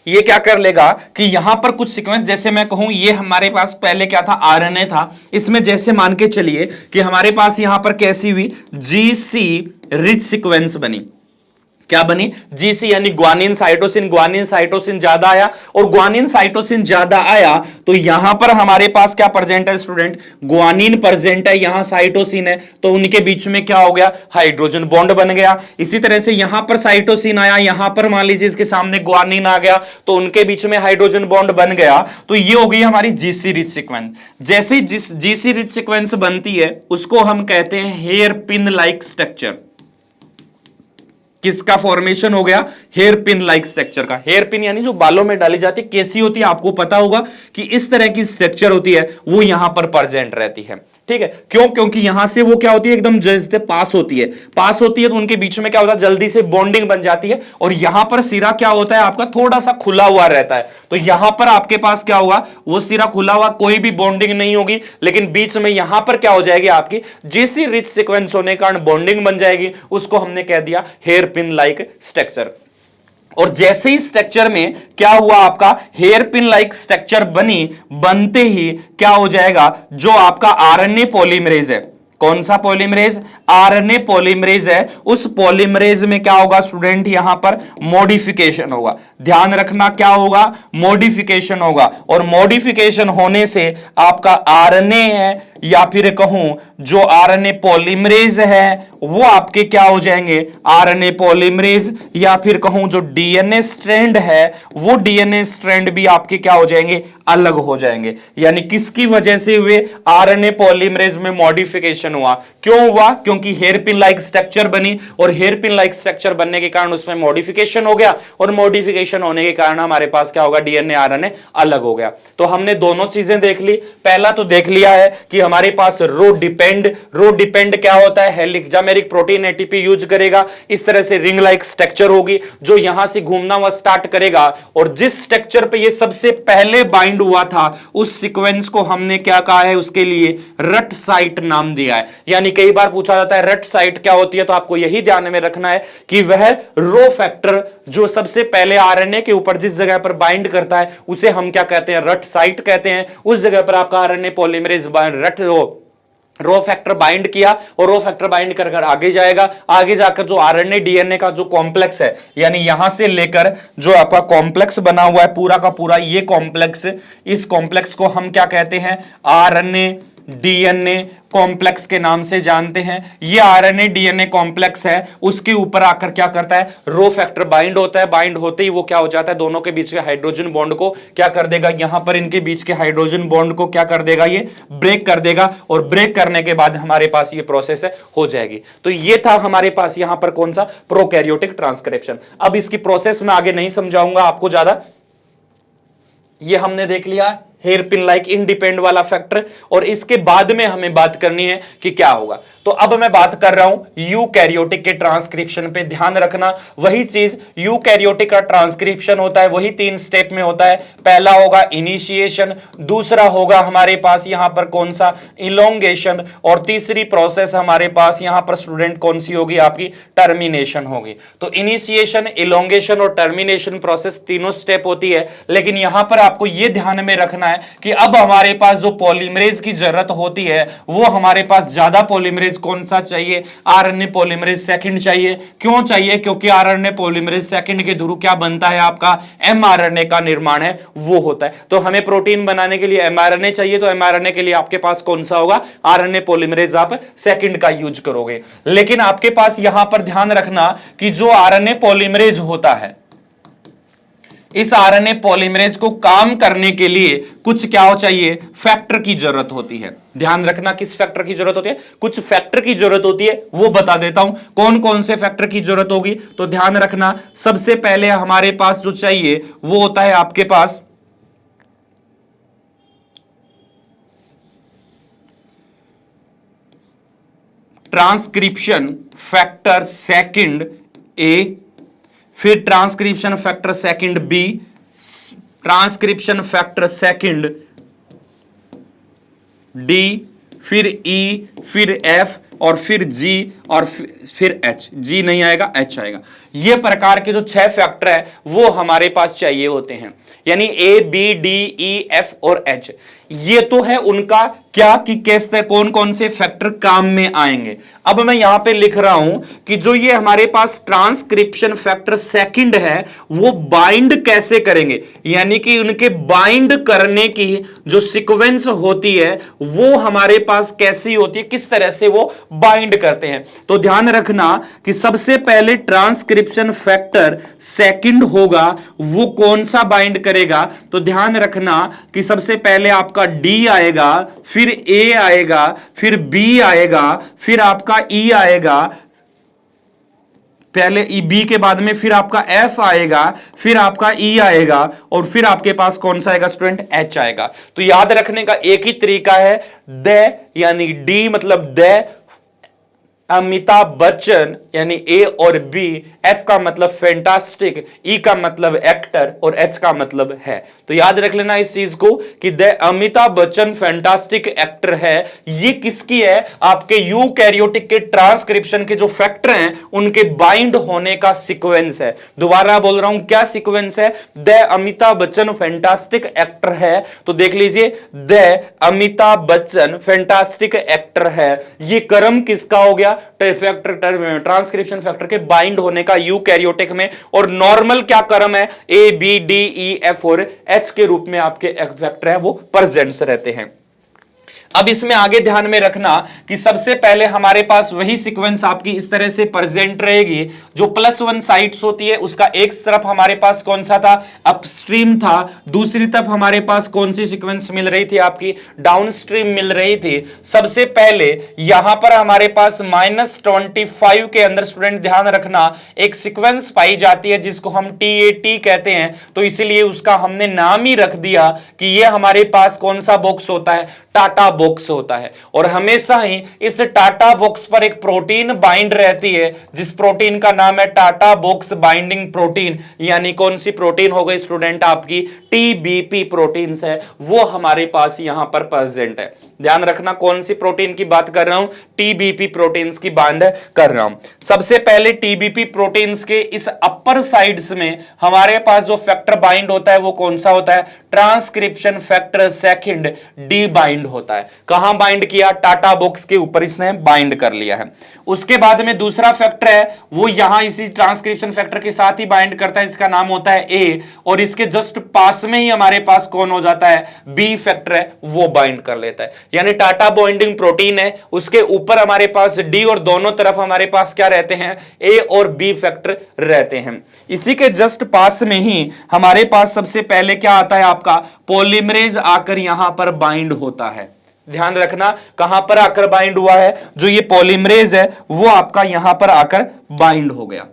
ये क्या कर लेगा कि यहां पर कुछ सीक्वेंस, जैसे मैं कहूं ये हमारे पास पहले क्या था, आरएनए था, इसमें जैसे मान के चलिए कि हमारे पास यहां पर कैसी हुई, जीसी रिच सीक्वेंस बनी। क्या बनी, जीसी यानी ग्वानिन साइटोसिन ज्यादा आया, और ग्वानिन साइटोसिन ज्यादा आया तो यहां पर हमारे पास क्या प्रेजेंट है स्टूडेंट, ग्वानिन प्रेजेंट है, यहां साइटोसिन है, तो उनके बीच में क्या हो गया, हाइड्रोजन बॉन्ड बन गया। इसी तरह से यहां पर साइटोसिन आया, यहां पर मान लीजिए इसके सामने ग्वानिन आ गया तो उनके बीच में हाइड्रोजन बॉन्ड बन गया, तो ये हो गई हमारी जीसी रिच सीक्वेंस। जैसे जीसी रिच सीक्वेंस बनती है उसको हम कहते हैं हेयर पिन लाइक स्ट्रक्चर। किसका फॉर्मेशन हो गया, हेयर पिन लाइक स्ट्रक्चर का। हेयर पिन यानी जो बालों में डाली जाती है, कैसी होती है आपको पता होगा कि इस तरह की स्ट्रक्चर होती है, वो यहां पर प्रेजेंट रहती है। ठीक है, क्यों, क्योंकि यहां से वो क्या होती है, एकदम जैसे पास होती है तो उनके बीच में क्या होता है, जल्दी से बॉन्डिंग बन जाती है, और यहां पर सिरा क्या होता है आपका, थोड़ा सा खुला हुआ रहता है, तो यहां पर आपके पास क्या होगा, वो सिरा खुला हुआ, कोई भी बॉन्डिंग नहीं होगी, लेकिन बीच में यहां पर क्या हो जाएगी आपकी जीसी रिच सीक्वेंस होने के कारण बॉन्डिंग बन जाएगी, उसको हमने कह दिया हेयर पिन लाइक स्ट्रक्चर। और जैसे ही स्ट्रक्चर में क्या हुआ, आपका हेयर पिन लाइक स्ट्रक्चर बनी, बनते ही क्या हो जाएगा, जो आपका आरएनए पॉलीमरेज है, कौन सा पॉलीमरेज, आरएनए पॉलीमरेज है, उस पॉलीमरेज में क्या होगा स्टूडेंट, यहां पर मॉडिफिकेशन होगा। ध्यान रखना क्या होगा, मॉडिफिकेशन होगा, और मॉडिफिकेशन होने से आपका आरएनए है या फिर कहूं जो आरएनए पॉलीमरेज है वो आपके क्या हो जाएंगे, आरएनए पॉलीमरेज, या फिर कहूं जो डीएनए स्ट्रैंड है वो डीएनए स्ट्रैंड भी आपके क्या हो जाएंगे, अलग हो जाएंगे। यानी किसकी वजह से हुए, आरएनए पॉलीमरेज में मॉडिफिकेशन हुआ। क्यों हुआ, क्योंकि हेयर पिन लाइक स्ट्रक्चर बनी, और हेयर पिन लाइक स्ट्रक्चर बनने के कारण उसमें मॉडिफिकेशन हो गया, और मॉडिफिकेशन होने के कारण हमारे पास क्या होगा, डीएनए आरएनए अलग हो गया। तो हमने दोनों चीजें देख ली। पहला तो देख लिया है कि हमारे पास रो डिपेंड क्या होता है, हेलिक्सामेरिक प्रोटीन एटीपी यूज करेगा, इस तरह से रिंग लाइक स्ट्रक्चर होगी जो यहां से घूमना हुआ स्टार्ट करेगा, और जिस स्ट्रक्चर पे ये सबसे पहले बाइंड हुआ था उस सीक्वेंस को हमने क्या कहा है, उसके लिए रट साइट नाम दिया है। यानी कई बार पूछा जाता है रट साइट क्या होती है, तो आपको यही ध्यान में रखना है कि वह रो फैक्टर जो सबसे पहले आरएनए के ऊपर जिस जगह पर बाइंड करता है उसे हम क्या कहते हैं, रट साइट कहते हैं। उस जगह पर आपका आरएनए पॉलीमरेज रट रो फैक्टर बाइंड किया, और रो फैक्टर बाइंड कर आगे जाएगा, आगे जाकर जो आरएनए डीएनए का जो कॉम्प्लेक्स है, यानी यहां से लेकर जो आपका कॉम्प्लेक्स बना हुआ है पूरा का पूरा, ये कॉम्प्लेक्स, इस कॉम्प्लेक्स को हम क्या कहते हैं, आरएनए डीएनए कॉम्प्लेक्स के नाम से जानते हैं। ये आरएनए डीएनए कॉम्प्लेक्स है, उसके ऊपर आकर क्या करता है, रो फैक्टर बाइंड होता है, बाइंड होते ही वो क्या हो जाता है, दोनों के बीच के हाइड्रोजन बॉन्ड को क्या कर देगा, यहां पर इनके बीच के हाइड्रोजन बॉन्ड को क्या कर देगा, ये ब्रेक कर देगा, और ब्रेक करने के बाद हमारे पास ये प्रोसेस है हो जाएगी। तो ये था हमारे पास यहां पर कौन सा, प्रोकैरियोटिक ट्रांसक्रिप्शन। अब इसकी प्रोसेस में आगे नहीं समझाऊंगा आपको ज्यादा, ये हमने देख लिया हेयर पिन लाइक इंडिपेंडेंट वाला फैक्टर, और इसके बाद में हमें बात करनी है कि क्या होगा। तो अब मैं बात कर रहा हूं यूकैरियोटिक के ट्रांसक्रिप्शन पे। ध्यान रखना वही चीज, यूकैरियोटिक का ट्रांसक्रिप्शन होता है वही 3 स्टेप में होता है। पहला होगा इनिशिएशन, दूसरा होगा हमारे पास यहां पर कौन सा, इलोंगेशन, और तीसरी प्रोसेस हमारे पास यहां पर स्टूडेंट कौन सी होगी, आपकी टर्मिनेशन होगी। तो इनिशिएशन, इलोंगेशन और टर्मिनेशन प्रोसेस तीनों स्टेप होती है। लेकिन यहां पर आपको यह ध्यान में रखना है कि अब हमारे पास जो पॉलीमरेज की जरूरत होती है वो हमारे पास ज्यादा पॉलीमरेज कौन सा चाहिए, आरएनए पॉलीमरेज सेकंड चाहिए। क्यों चाहिए, क्योंकि आरएनए पॉलीमरेज सेकंड के थ्रू क्या बनता है, आपका एमआरएनए का निर्माण है वो होता है। तो हमें प्रोटीन बनाने के लिए एमआरएनए चाहिए, तो एमआरएनए के लिए आपके पास कौन सा होगा, आरएनए पॉलीमरेज आप सेकंड का यूज करोगे। लेकिन आपके पास यहां पर ध्यान रखना कि जो आरएनए पॉलीमरेज होता है, इस आरएनए पॉलीमरेज को काम करने के लिए कुछ क्या हो चाहिए, फैक्टर की जरूरत होती है। ध्यान रखना किस फैक्टर की जरूरत होती है, कुछ फैक्टर की जरूरत होती है, वो बता देता हूं कौन कौन से फैक्टर की जरूरत होगी। तो ध्यान रखना सबसे पहले हमारे पास जो चाहिए वो होता है आपके पास ट्रांसक्रिप्शन फैक्टर सेकंड ए, फिर transcription factor second B, transcription factor second D, फिर ई, फिर एफ, और फिर जी, और फिर एच। जी नहीं आएगा, एच आएगा। ये प्रकार के जो 6 फैक्टर है वो हमारे पास चाहिए होते हैं, यानी A B D E F और एच। ये तो है उनका क्या कि कैसे कौन कौन से फैक्टर काम में आएंगे। अब मैं यहां पे लिख रहा हूं कि जो ये हमारे पास ट्रांसक्रिप्शन फैक्टर सेकंड है वो बाइंड कैसे करेंगे, यानी कि उनके बाइंड करने की जो सीक्वेंस होती है वो हमारे पास कैसी होती है, किस तरह से वो बाइंड करते हैं। तो ध्यान रखना कि सबसे पहले ट्रांसक्रिप्शन फैक्टर सेकंड होगा, वो कौन सा बाइंड करेगा। तो ध्यान रखना कि सबसे पहले आपका डी आएगा, फिर ए आएगा, फिर बी आएगा, फिर आपका ई आएगा, पहले ई बी के बाद में फिर आपका एफ आएगा, फिर आपका ई आएगा, और फिर आपके पास कौन सा आएगा स्टूडेंट, एच आएगा। तो याद रखने का एक ही तरीका है, द यानी डी मतलब द, अमिताभ बच्चन यानी ए और बी, एफ का मतलब फैंटास्टिक, ई का मतलब एक्टर, और एच का मतलब है। तो याद रख लेना इस चीज को कि the Amitabh Bachchan fantastic actor है, ये किसकी है, आपके यूकैरियोटिक के ट्रांसक्रिप्शन के जो फैक्टर हैं उनके बाइंड होने का सीक्वेंस है। दोबारा बोल रहा हूं क्या सीक्वेंस है, the Amitabh Bachchan fantastic actor है। तो देख लीजिए the Amitabh Bachchan fantastic actor है, ये क्रम किसका हो गया, फैक्टर ट्रांसक्रिप्शन फैक्टर के बाइंड होने का यूकैरियोटिक में। और नॉर्मल क्या क्रम है, A B D E F और एच के रूप में आपके फैक्टर है वो प्रेजेंट्स रहते हैं। अब इसमें आगे ध्यान में रखना कि सबसे पहले हमारे पास वही सीक्वेंस आपकी इस तरह से प्रेजेंट रहेगी, जो +1 साइट्स होती है उसका एक तरफ हमारे पास कौन सा था, अपस्ट्रीम था, दूसरी तरफ हमारे पास कौन सी सीक्वेंस मिल रही थी, आपकी डाउनस्ट्रीम मिल रही थी। सबसे पहले यहां पर हमारे पास -25 के अंदर स्टूडेंट ध्यान रखना एक सीक्वेंस पाई जाती है जिसको हम TAT कहते हैं। तो इसीलिए उसका हमने नाम ही रख दिया कि यह हमारे पास कौन सा बॉक्स होता है, टाटा बॉक्स होता है। और हमेशा ही इस टाटा बॉक्स पर एक प्रोटीन बाइंड रहती है जिस प्रोटीन का नाम है टाटा बॉक्स बाइंडिंग प्रोटीन, यानी कौन सी प्रोटीन हो गई स्टूडेंट, आपकी TBP प्रोटीन्स है, वो हमारे पास यहां पर प्रेजेंट है। ध्यान रखना कौन सी प्रोटीन की बात कर रहा हूं, TBP प्रोटीन्स की बात कर रहा हूं। सबसे पहले TBP प्रोटीन्स के इस अपर साइड्स में हमारे पास जो फैक्टर बाइंड होता है वो कौन सा होता है, transcription factor second D bind होता है। कहां बाइंड किया, टाटा बॉक्स के ऊपर इसने बाइंड कर लिया है। उसके बाद में दूसरा फैक्टर है वो यहां इसी ट्रांसक्रिप्शन फैक्टर के साथ ही बाइंड करता है, इसका नाम होता है ए, और इसके जस्ट पास में ही हमारे पास कौन हो जाता है, बी फैक्टर है, वो बाइंड कर लेता है। यानी टाटा बाइंडिंग प्रोटीन है, उसके ऊपर हमारे पास डी और दोनों तरफ हमारे पास क्या रहते हैं, ए और बी फैक्टर रहते हैं। इसी के जस्ट पास में ही हमारे पास सबसे पहले क्या आता है, आपका पॉलीमरेज आकर यहां पर बाइंड होता है। ध्यान रखना कहां पर आकर बाइंड हुआ है, जो ये पॉलीमरेज है वो आपका यहां पर आकर बाइंड हो गया।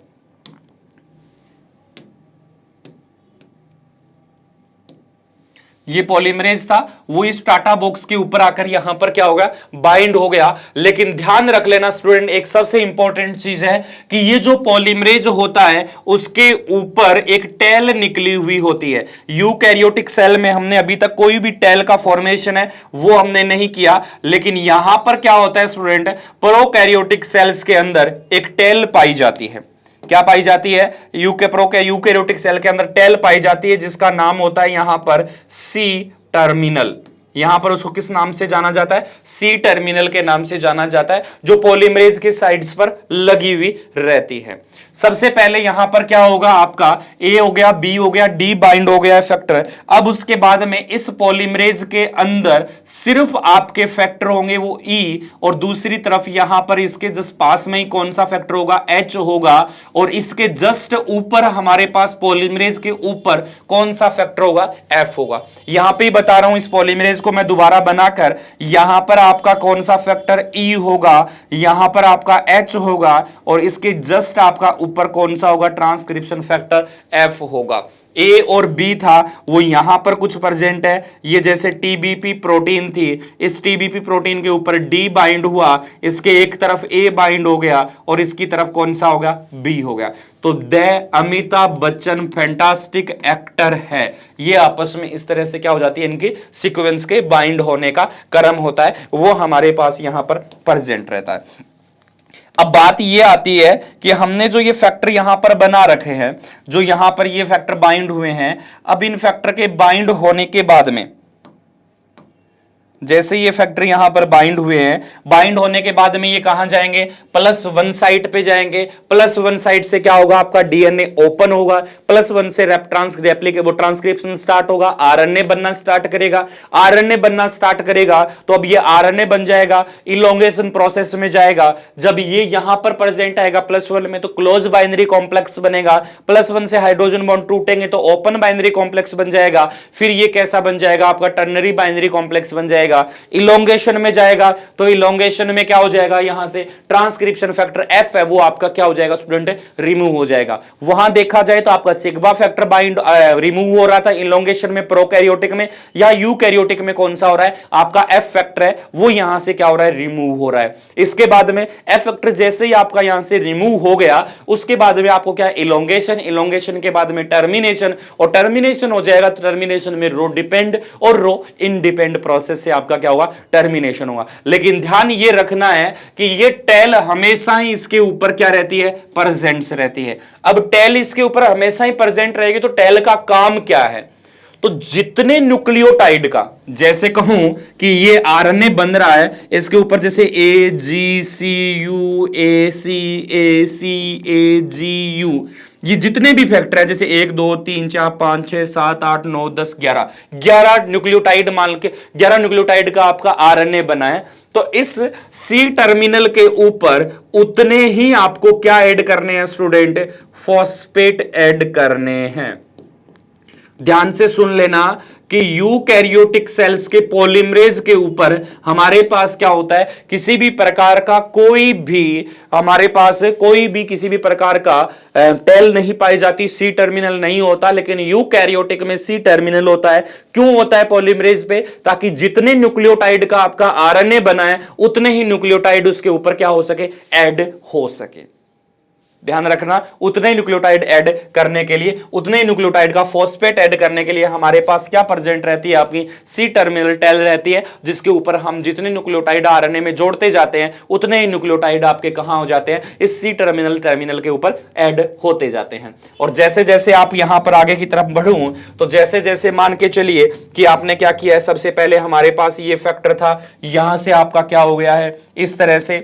ये पॉलीमरेज था, वो इस टाटा बॉक्स के ऊपर आकर यहां पर क्या होगा, बाइंड हो गया। लेकिन ध्यान रख लेना स्टूडेंट, एक सबसे इंपॉर्टेंट चीज है कि ये जो पॉलीमरेज होता है उसके ऊपर एक टेल निकली हुई होती है। यूकैरियोटिक सेल में हमने अभी तक कोई भी टेल का फॉर्मेशन है वो हमने नहीं किया, लेकिन यहां पर क्या होता है स्टूडेंट, प्रोकैरियोटिक सेल्स के अंदर एक टेल पाई जाती है। क्या पाई जाती है, यूकैरियोटिक सेल के अंदर टेल पाई जाती है, जिसका नाम होता है यहां पर सी टर्मिनल। यहां पर उसको किस नाम से जाना जाता है, सी टर्मिनल के नाम से जाना जाता है, जो पॉलीमरेज के साइड्स पर लगी हुई रहती है। सबसे पहले यहां पर क्या होगा, आपका ए हो गया, बी हो गया, डी बाइंड हो गया फैक्टर। अब उसके बाद में इस पॉलीमरेज के अंदर सिर्फ आपके फैक्टर होंगे वो ई, और दूसरी तरफ यहां पर इसके जस्ट पास में ही कौन सा फैक्टर होगा, एच होगा, और इसके जस्ट ऊपर हमारे पास पॉलीमरेज के ऊपर कौन सा फैक्टर होगा, एफ होगा। यहां पे ही बता रहा हूं, इस पॉलीमरेज को मैं दोबारा बनाकर, यहां पर आपका कौन सा फैक्टर ई होगा, यहां पर आपका एच होगा, और इसके जस्ट आपका ऊपर कौन सा होगा, ट्रांसक्रिप्शन फैक्टर एफ होगा। ए और बी था वो यहां पर कुछ प्रेजेंट है, ये जैसे टीबीपी प्रोटीन थी, इस टीबीपी प्रोटीन के ऊपर डी बाइंड हुआ, इसके एक तरफ ए बाइंड हो गया, और इसकी तरफ कौन सा होगा, बी हो गया। तो the Amitabh Bachchan fantastic actor है, ये आपस में इस तरह से क्या हो जाती है, इनकी सीक्वेंस के बाइंड होने का क्रम होता है, वो हमारे पास यहां पर प्रेजेंट रहता है। अब बात यह आती है कि हमने जो ये फैक्टर यहां पर बना रखे हैं, जो यहां पर ये फैक्टर बाइंड हुए हैं, अब इन फैक्टर के बाइंड होने के बाद में, जैसे ये फैक्टर यहां पर बाइंड हुए हैं, बाइंड होने के बाद में ये कहां जाएंगे, +1 साइट पे जाएंगे। +1 साइट से क्या होगा, आपका डीएनए ओपन होगा, +1 से ट्रांसक्रिप्शन स्टार्ट होगा, आरएनए बनना स्टार्ट करेगा। आरएनए बनना स्टार्ट करेगा तो अब ये आरएनए बन जाएगा, इलोंगेशन प्रोसेस में जाएगा। जब ये यहां पर प्रेजेंट आएगा +1 में, तो क्लोज बाइनरी कॉम्प्लेक्स बनेगा। +1 से हाइड्रोजन बॉन्ड टूटेंगे तो ओपन बाइनरी कॉम्प्लेक्स बन जाएगा। फिर ये कैसा बन जाएगा, आपका टर्नरी बाइनरी कॉम्प्लेक्स बन जाएगा। इलोंगेशन में जाएगा तो इलोंगेशन में क्या हो जाएगा, यहां से ट्रांसक्रिप्शन फैक्टर एफ है वो आपका क्या हो जाएगा स्टूडेंट, रिमूव हो जाएगा। वहां देखा जाए तो आपका सिग्मा फैक्टर बाइंड रिमूव हो रहा था इलोंगेशन में प्रोकैरियोटिक में, या यूकैरियोटिक में कौन सा हो रहा है, आपका एफ फैक्टर है वो यहां से क्या हो रहा है, रिमूव हो रहा है। इसके बाद में एफ फैक्टर जैसे ही आपका यहां से रिमूव हो गया, उसके बाद में आपको क्या, इलोंगेशन, इलोंगेशन के बाद में टर्मिनेशन, और टर्मिनेशन हो जाएगा तो टर्मिनेशन में रो डिपेंड और रो इंडिपेंडेंट प्रोसेस से आपका क्या होगा, टर्मिनेशन होगा। लेकिन ध्यान ये रखना है कि ये टेल हमेशा ही इसके ऊपर क्या रहती है, प्रेजेंट रहती है। अब टेल इसके ऊपर हमेशा ही प्रेजेंट रहेगी तो टेल का काम क्या है, तो जितने न्यूक्लियोटाइड का, जैसे कहूं कि ये आरएनए बन रहा है, इसके ऊपर जैसे ए जी सी you, A C A ji you, ये जितने भी फैक्टर है, जैसे 1 2 3 4 5 6 7 8 9 10 11 न्यूक्लियोटाइड मान के 11 न्यूक्लियोटाइड का आपका आरएनए बना है, तो इस सी टर्मिनल के ऊपर उतने ही आपको क्या ऐड करने हैं स्टूडेंट, फॉस्फेट ऐड करने हैं। ध्यान से सुन लेना कि यूकैरियोटिक सेल्स के पॉलीमरेज के ऊपर हमारे पास क्या होता है, किसी भी प्रकार का कोई भी, हमारे पास कोई भी किसी भी प्रकार का टेल नहीं पाई जाती, सी टर्मिनल नहीं होता, लेकिन यूकैरियोटिक में सी टर्मिनल होता है। क्यों होता है पॉलीमरेज पे, ताकि जितने न्यूक्लियोटाइड का आपका आरएनए बना है उतने ही न्यूक्लियोटाइड उसके ऊपर क्या हो सके, ऐड हो सके। ध्यान रखना, उतने ही न्यूक्लियोटाइड ऐड करने के लिए, उतने ही न्यूक्लियोटाइड का फॉस्फेट ऐड करने के लिए हमारे पास क्या प्रेजेंट रहती है, आपकी सी टर्मिनल टेल रहती है, जिसके ऊपर हम जितने न्यूक्लियोटाइड आरएनए में जोड़ते जाते हैं उतने ही न्यूक्लियोटाइड आपके कहां हो जाते हैं, इस सी टर्मिनल के ऊपर ऐड होते जाते हैं। और जैसे जैसे आप यहां पर आगे की तरफ बढ़ूं, तो जैसे जैसे मान के चलिए कि आपने क्या किया है, सबसे पहले हमारे पास ये फैक्टर था, यहां से आपका क्या हो गया है, इस तरह से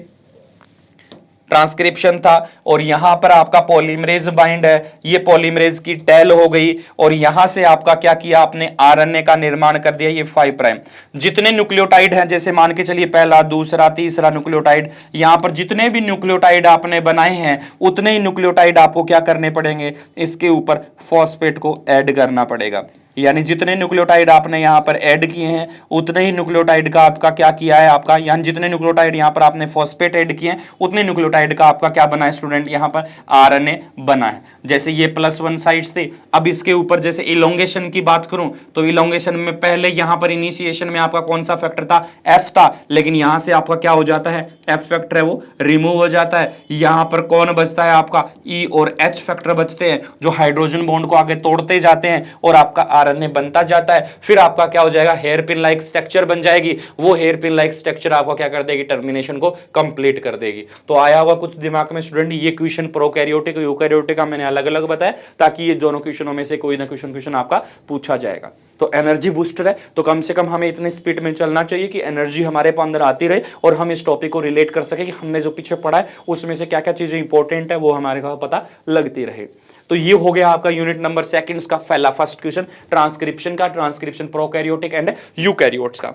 ट्रांसक्रिप्शन था, और यहां पर आपका पॉलीमरेज बाइंड है, ये पॉलीमरेज की टेल हो गई, और यहां से आपका क्या किया, आपने आरएनए का निर्माण कर दिया, ये 5 प्राइम। जितने न्यूक्लियोटाइड हैं, जैसे मान के चलिए पहला, दूसरा, तीसरा न्यूक्लियोटाइड, यहां पर जितने भी न्यूक्लियोटाइड आपने बनाए हैं उतने ही न्यूक्लियोटाइड आपको क्या करने पड़ेंगे, इसके ऊपर फॉस्फेट को ऐड करना पड़ेगा। यानी जितने न्यूक्लियोटाइड आपने यहां पर ऐड किए हैं उतने ही न्यूक्लियोटाइड का आपका क्या किया है, आपका यानी जितने न्यूक्लियोटाइड यहां पर आपने फॉस्फेट ऐड किए हैं उतने न्यूक्लियोटाइड का आपका क्या बना है स्टूडेंट, यहां पर आरएनए बना है। जैसे ये +1 साइड्स थे, अब इसके ऊपर जैसे इलोंगेशन की बात करूं तो इलोंगेशन में पहले यहां पर इनिशिएशन में आपका कौन सा फैक्टर था, एफ था, लेकिन यहां से आपका क्या हो जाता है, एफ फैक्टर है वो रिमूव हो जाता है। यहां पर कौन बचता है आपका, ई और एच फैक्टर बचते हैं जो हाइड्रोजन बॉन्ड को आगे तोड़ते जाते हैं और आपका आरएनए बनता जाता है। फिर आपका क्या हो जाएगा, हेयर पिन लाइक स्ट्रक्चर बन जाएगी। वो हेयर पिन लाइक स्ट्रक्चर आपको क्या कर देगी, टर्मिनेशन को कंप्लीट कर देगी। तो आया हुआ कुछ दिमाग में स्टूडेंट, ये क्वेश्चन प्रोकैरियोटिक यूकैरियोटिक का मैंने अलग अलग बताया ताकि ये दोनों क्वेश्चनों में से कोई ना क्वेश्चन आपका पूछा जाएगा। तो एनर्जी बूस्टर है तो कम से कम हमें इतनी स्पीड में चलना चाहिए कि एनर्जी हमारे पास अंदर आती रहे और हम इस टॉपिक को रिलेट कर सके कि हमने जो पीछे पढ़ा है उसमें से क्या क्या चीजें इंपॉर्टेंट है वो हमारे को पता लगती रहे। तो ये हो गया आपका यूनिट नंबर सेकंड्स का पहला फर्स्ट क्वेश्चन ट्रांसक्रिप्शन का, ट्रांसक्रिप्शन प्रोकैरियोटिक एंड यूकैरियोट्स का।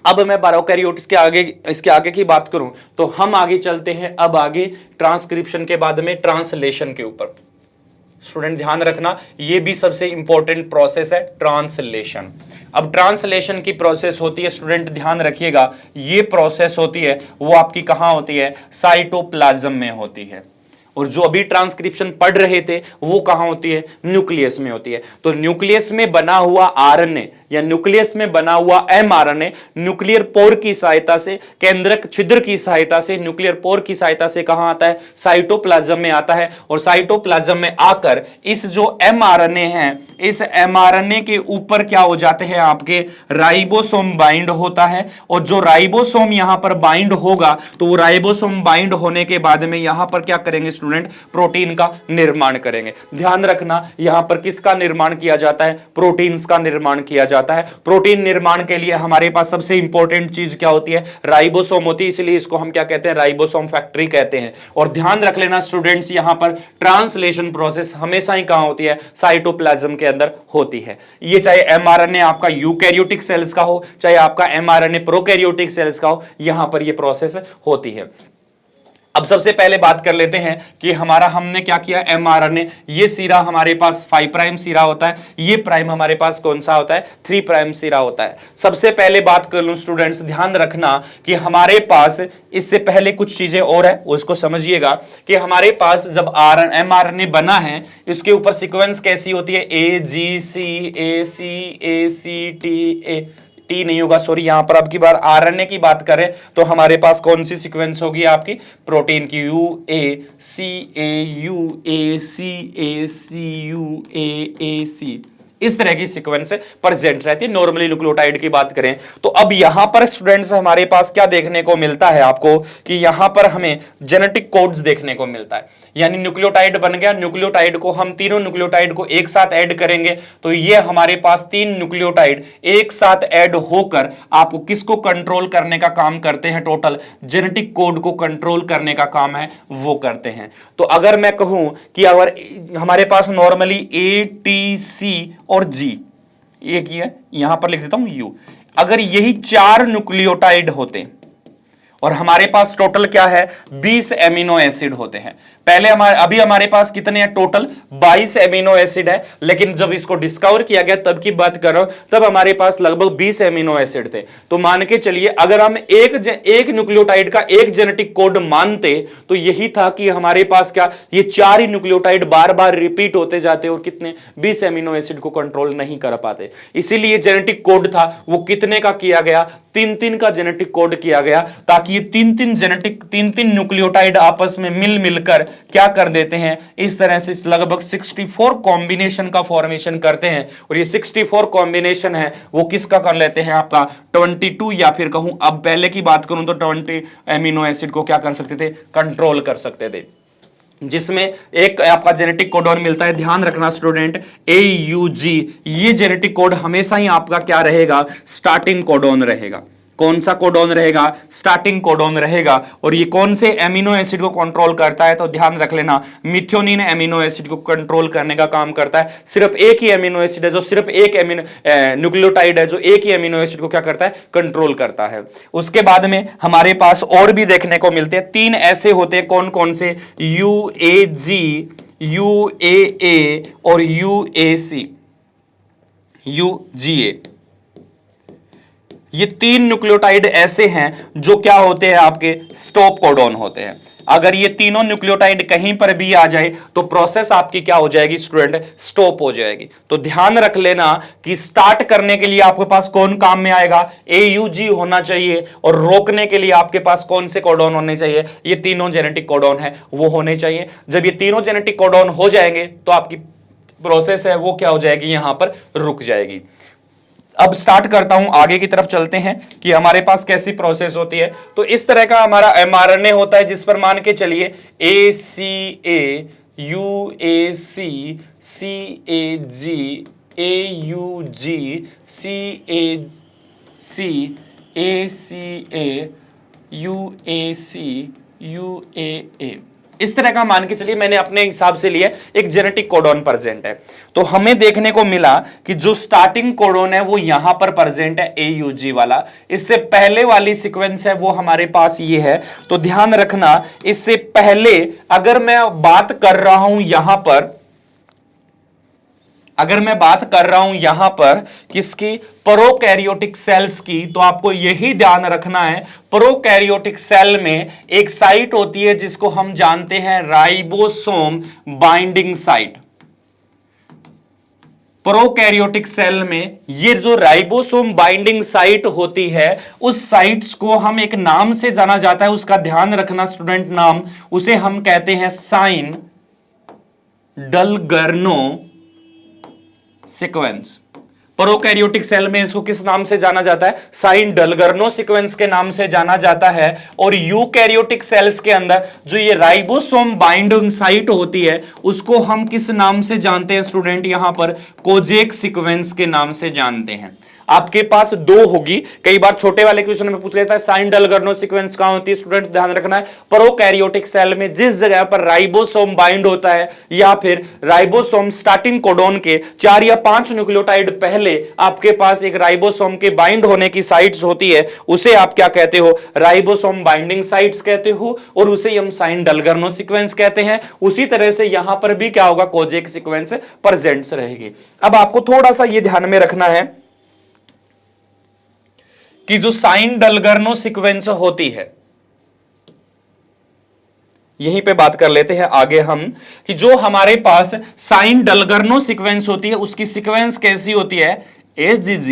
अब मैं प्रोकैरियोट्स के आगे, इसके आगे की बात करूं तो हम आगे चलते हैं अब आगे ट्रांसक्रिप्शन के बाद में ट्रांसलेशन के ऊपर। स्टूडेंट ध्यान रखना ये भी सबसे इंपॉर्टेंट प्रोसेस है ट्रांसलेशन। अब ट्रांसलेशन की प्रोसेस होती है स्टूडेंट ध्यान रखिएगा, ये प्रोसेस होती है वो आपकी कहां होती है, साइटोप्लाज्म में होती है। और जो अभी ट्रांसक्रिप्शन पढ़ रहे थे वो कहां होती है, न्यूक्लियस में होती है। तो न्यूक्लियस में बना हुआ आरएनए या न्यूक्लियस में बना हुआ एमआरएनए न्यूक्लियर पोर की सहायता से, केंद्रक छिद्र की सहायता से, न्यूक्लियर पोर की सहायता से कहां आता है, साइटोप्लाज्म में आता है। और साइटोप्लाज्म में आकर इस जो एमआरएनए है इस एमआरएनए के ऊपर क्या हो जाते हैं, आपके राइबोसोम बाइंड होता है। और जो राइबोसोम यहां पर बाइंड होगा तो वो राइबोसोम बाइंड होने के बाद में यहां पर क्या करेंगे स्टूडेंट, प्रोटीन का निर्माण करेंगे। ध्यान रखना यहां पर किसका निर्माण किया जाता है, प्रोटीन्स का निर्माण किया जाता है। प्रोटीन निर्माण के लिए हमारे पास सबसे इंपॉर्टेंट चीज क्या होती है, राइबोसोम होती है, इसलिए इसको हम क्या कहते हैं, राइबोसोम फैक्ट्री कहते हैं। और ध्यान रख लेना स्टूडेंट्स यहां पर ट्रांसलेशन प्रोसेस हमेशा ही कहां होती है, साइटोप्लाज्म के अंदर होती है। ये चाहे एमआरएनए आपका यूकैरियोटिक सेल्स का हो चाहे आपका एमआरएनए प्रोकैरियोटिक सेल्स का हो, यहां पर ये प्रोसेस होती है। अब सबसे पहले बात कर लेते हैं कि हमारा हमने क्या किया, एमआरएनए ये सिरा हमारे पास 5 प्राइम सिरा होता है, ये प्राइम हमारे पास कौन सा होता है, 3 प्राइम सिरा होता है। सबसे पहले बात कर लूं स्टूडेंट्स, ध्यान रखना कि हमारे पास इससे पहले कुछ चीजें और है उसको समझिएगा कि हमारे पास जब एमआरएनए बना है इसके ऊपर सीक्वेंस कैसी होती है, AGC AC ACT टी नहीं होगा, सॉरी यहां पर आपकी बार आरएनए की बात करें तो हमारे पास कौन सी सीक्वेंस होगी आपकी, प्रोटीन की UACAUACACUAAC इस तरह की सीक्वेंस प्रेजेंट रहती है नॉर्मली न्यूक्लियोटाइड की बात करें तो। अब यहां पर स्टूडेंट्स हमारे पास क्या देखने को मिलता है आपको कि यहां पर हमें जेनेटिक कोड्स देखने को मिलता है। यानी न्यूक्लियोटाइड बन गया, न्यूक्लियोटाइड को हम तीनों न्यूक्लियोटाइड को एक साथ ऐड करेंगे तो ये हमारे पास 3 न्यूक्लियोटाइड एक साथ ऐड होकर आपको किसको कंट्रोल करने का काम करते हैं, टोटल जेनेटिक कोड को कंट्रोल करने का काम है वो करते हैं। तो अगर मैं कहूं कि अगर हमारे पास नॉर्मली ATC और G एक ही है, यहां पर लिख देता हूं U, अगर यही 4 न्यूक्लियोटाइड होते और हमारे पास टोटल क्या है 20 एमिनो एसिड होते हैं। पहले अभी हमारे पास कितने हैं, टोटल 22 एमिनो एसिड है, लेकिन जब इसको डिस्कवर किया गया तब की बात कर रहा हूं, तब हमारे पास लगभग 20 एमिनो एसिड थे। तो मान के चलिए अगर हम एक न्यूक्लियोटाइड का एक जेनेटिक कोड मानते तो यही था कि हमारे पास क्या ये 4 ही न्यूक्लियोटाइड बार बार रिपीट होते जाते और कितने 20 एमिनो एसिड को कंट्रोल नहीं कर पाते। इसीलिए जेनेटिक कोड था वो कितने का किया गया, 3-3 का जेनेटिक कोड किया गया ताकि ये 3-3 न्यूक्लियोटाइड आपस में मिलकर क्या कर देते हैं, इस तरह से लगभग 64 कॉम्बिनेशन का फॉर्मेशन करते हैं। और ये 64 कॉम्बिनेशन है वो किसका कर लेते हैं, आपका 22 या फिर कहूं अब पहले की बात करूं तो 20 एमिनो एसिड को क्या कर सकते थे, कंट्रोल कर सकते थे, जिसमें एक आपका जेनेटिक कोड और मिलता है। ध्यान रखना स्टूडेंट AUG ये जेनेटिक कोड हमेशा ही आपका क्या रहेगा, स्टार्टिंग कोडोन रहेगा। कौन सा कोडोन रहेगा, स्टार्टिंग कोडोन रहेगा। और ये कौन से एमिनो एसिड को कंट्रोल करता है, तो ध्यान रख लेना मिथ्योनिन एमिनो एसिड को कंट्रोल करने का काम करता है। सिर्फ एक ही एमिनो एसिड है जो सिर्फ एक न्यूक्लियोटाइड है जो एक ही एमिनो एसिड को क्या करता है, कंट्रोल करता है। उसके बाद में हमारे पास और भी देखने को मिलते हैं, 3 ऐसे होते हैं, कौन कौन से, UAG UAA और UAC। UGA। ये 3 न्यूक्लियोटाइड ऐसे हैं जो क्या होते हैं, आपके स्टॉप कोडॉन होते हैं। अगर ये तीनों न्यूक्लियोटाइड कहीं पर भी आ जाए तो प्रोसेस आपकी क्या हो जाएगी स्टूडेंट, स्टॉप हो जाएगी। तो ध्यान रख लेना कि स्टार्ट करने के लिए आपके पास कौन काम में आएगा, AUG होना चाहिए, और रोकने के लिए आपके पास कौन से कोडॉन होने चाहिए, ये तीनों जेनेटिक कोडॉन है वो होने चाहिए। जब ये तीनों जेनेटिक कोडॉन हो जाएंगे तो आपकी प्रोसेस है वो क्या हो जाएगी, यहां पर रुक जाएगी। अब स्टार्ट करता हूं, आगे की तरफ चलते हैं कि हमारे पास कैसी प्रोसेस होती है। तो इस तरह का हमारा mRNA होता है जिस पर मान के चलिए ACA UAC CAG AUG CAC ACA UAC UAA, इस तरह का मान के चलिए मैंने अपने हिसाब से लिया, एक जेनेटिक कोडॉन प्रेजेंट है। तो हमें देखने को मिला कि जो स्टार्टिंग कोडॉन है वो यहां पर प्रेजेंट है AUG वाला, इससे पहले वाली सीक्वेंस है वो हमारे पास ये है। तो ध्यान रखना, इससे पहले अगर मैं बात कर रहा हूं यहां पर, अगर मैं बात कर रहा हूं यहां पर किसकी, प्रोकैरियोटिक सेल्स की, तो आपको यही ध्यान रखना है प्रोकैरियोटिक सेल में एक साइट होती है जिसको हम जानते हैं ribosome binding site. Prokaryotic cell में ये जो राइबोसोम बाइंडिंग साइट होती है, उस साइट्स को हम एक नाम से जाना जाता है, उसका ध्यान रखना स्टूडेंट, नाम उसे हम कहते हैं Shine Dalgarno sequence. Prokaryotic cell में इसको किस नाम से जाना जाता है, साइन डलगर्नो सीक्वेंस के नाम से जाना जाता है। और यूकैरियोटिक सेल्स के अंदर जो ये राइबोसोम बाइंडिंग साइट होती है उसको हम किस नाम से जानते हैं स्टूडेंट, यहां पर कोजेक सीक्वेंस के नाम से जानते हैं। आपके पास दो होगी, कई बार छोटे वाले क्वेश्चन में पूछ लेता है साइन डलगर्नो सीक्वेंस कहां होती है स्टूडेंट, ध्यान रखना है प्रोकैरियोटिक सेल में जिस जगह पर राइबोसोम बाइंड होता है या फिर राइबोसोम स्टार्टिंग कोडॉन के 4 या 5 न्यूक्लियोटाइड पहले आपके पास एक राइबोसोम के बाइंड होने की साइट्स होती है, उसे आप क्या कहते हो, राइबोसोम बाइंडिंग साइट्स कहते हो, और उसे हम साइन डलगर्नो सीक्वेंस कहते हैं। उसी तरह से यहां पर भी क्या होगा, कोजेक सीक्वेंस प्रेजेंट रहेगी। अब आपको थोड़ा सा यह ध्यान में रखना है कि जो साइन डलगर्नो सीक्वेंस होती है, यहीं पे बात कर लेते हैं आगे हम, कि जो हमारे पास साइन डलगर्नो सीक्वेंस होती है उसकी सीक्वेंस कैसी होती है, AGG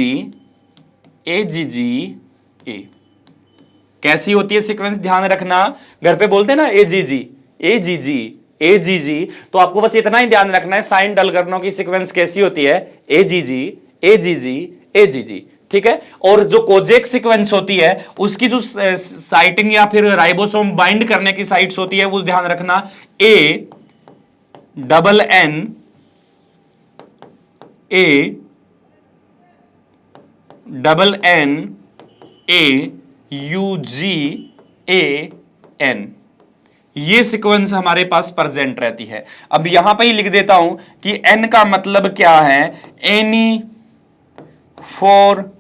AGG A। कैसी होती है सीक्वेंस, ध्यान रखना, घर पे बोलते हैं ना AGG AGG AGG, तो आपको बस इतना ही ध्यान रखना है साइन डलगर्नो की सीक्वेंस कैसी होती है, AGG AGG AGG, ठीक है। और जो कोजेक सीक्वेंस होती है उसकी जो साइटिंग या फिर राइबोसोम बाइंड करने की साइट्स होती है वो ध्यान रखना, ANN ये सीक्वेंस हमारे पास प्रेजेंट रहती है। अब यहां पे ही लिख देता हूं कि N का मतलब क्या है, एनी फोर,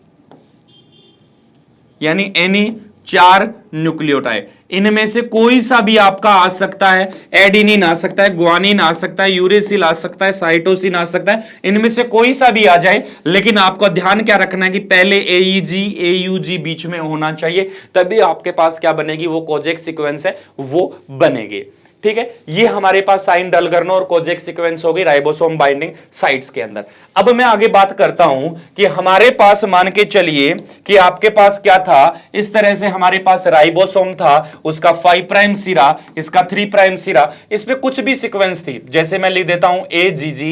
यानी एनी 4 न्यूक्लियोटाइड, इनमें से कोई सा भी आपका आ सकता है, एडिनिन आ सकता है, ग्वानिन आ सकता है, यूरेसिल आ सकता है, साइटोसिन आ सकता है, इनमें से कोई सा भी आ जाए, लेकिन आपको ध्यान क्या रखना है कि पहले AEG AUG बीच में होना चाहिए, तभी आपके पास क्या बनेगी, वो कोजेक सीक्वेंस है वो बनेगी, ठीक है। ये हमारे पास साइन डलगर्नो और कोजेक सीक्वेंस होगी राइबोसोम बाइंडिंग साइट्स के अंदर। अब मैं आगे बात करता हूं कि हमारे पास मान के चलिए कि आपके पास क्या था, इस तरह से हमारे पास राइबोसोम था, उसका 5 प्राइम सिरा, इसका 3 प्राइम सिरा, इसमें कुछ भी सीक्वेंस थी, जैसे मैं लिख देता हूं AGG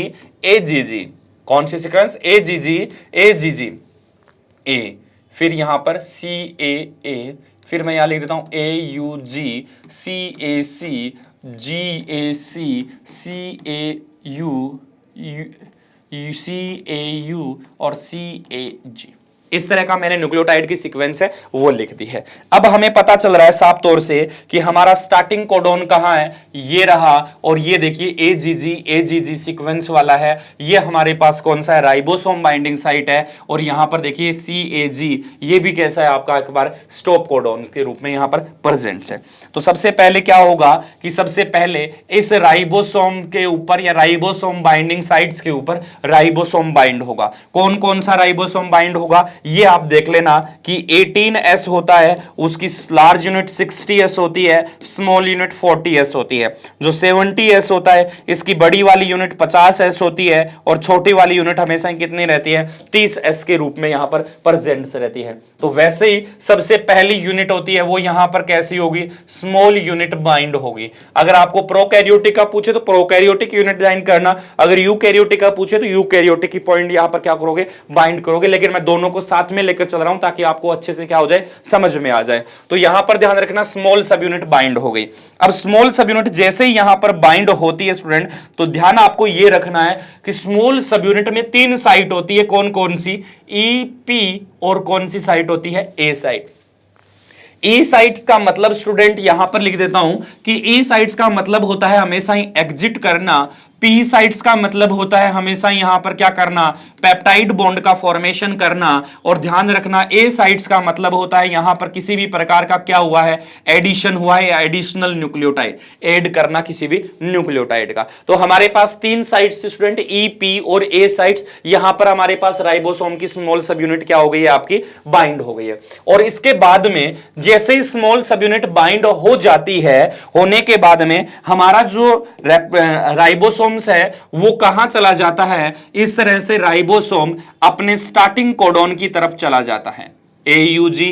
AGG, कौन C sequence, AGG AGG A, फिर यहां पर CAA, फिर मैं यहां लिख देता हूं AUG CAC GAC CAU CAU और CAG, इस तरह का मैंने न्यूक्लियोटाइड की सीक्वेंस है वो लिख दी है। अब हमें पता चल रहा है साफ तौर से कि हमारा स्टार्टिंग कोडोन कहां है, ये रहा, और ये देखिए एजीजी सीक्वेंस वाला है। ये हमारे पास कौन सा है, राइबोसोम बाइंडिंग साइट है। और यहां पर देखिए CAG, ये भी कैसा है आपका एक बार स्टॉप कोडोन के रूप में यहां पर प्रेजेंट है। तो सबसे पहले क्या होगा कि सबसे पहले इस राइबोसोम के ऊपर या राइबोसोम बाइंडिंग साइट्स के ऊपर राइबोसोम बाइंड होगा। कौन कौन सा राइबोसोम बाइंड होगा ये आप देख लेना कि 18S होता है, उसकी लार्ज यूनिट 60S होती है, स्मॉल यूनिट 40S होती है। जो 70S होता है इसकी बड़ी वाली यूनिट 50S होती है, और छोटी वाली यूनिट हमेशा कितनी रहती है, 30S के रूप में यहां पर प्रेजेंट रहती है। तो वैसे ही सबसे पहली यूनिट होती है वो यहां पर कैसी होगी, स्मॉल यूनिट बाइंड होगी। अगर आपको प्रोकैरियोटिक का पूछे तो प्रोकैरियोटिक यूनिट डिजाइन करना, अगर यूकैरियोटिक का पूछे तो यूकैरियोटिक की पॉइंट यहां पर क्या करोगे, बाइंड करोगे। लेकिन मैं दोनों को साथ में लेकर चल रहा हूं ताकि आपको अच्छे से क्या हो जाए, समझ में आ जाए। तो यहां पर ध्यान रखना स्मॉल सब यूनिट बाइंड हो गई। अब स्मॉल सब यूनिट जैसे ही यहां पर बाइंड होती है स्टूडेंट, तो ध्यान आपको यह रखना है कि स्मॉल सब यूनिट में 3 साइट होती है। कौन कौन सी, EP, और कौन सी साइट होती है, A साइट। E साइट्स का मतलब स्टूडेंट यहां पर लिख देता हूं कि E साइट्स का मतलब होता है हमेशा ही एग्जिट करना। P साइट्स का मतलब होता है हमेशा यहां पर क्या करना, पेप्टाइड बॉन्ड का फॉर्मेशन करना। और ध्यान रखना A साइट्स का मतलब होता है यहां पर किसी भी प्रकार का क्या हुआ है, एडिशन हुआ है या एडिशनल न्यूक्लियोटाइड, ऐड करना किसी भी न्यूक्लियोटाइड का। तो हमारे पास 3 साइट्स स्टूडेंट, E, P और A साइट्स। यहां पर हमारे पास राइबोसोम की स्मॉल सब यूनिट क्या हो गई है, आपकी बाइंड हो गई है। और इसके बाद में जैसे ही स्मॉल सब यूनिट बाइंड हो जाती है, होने के बाद में हमारा जो राइबोसोम है वो कहां चला जाता है, इस तरह से राइबोसोम अपने स्टार्टिंग कोडोन की तरफ चला जाता है। AUG,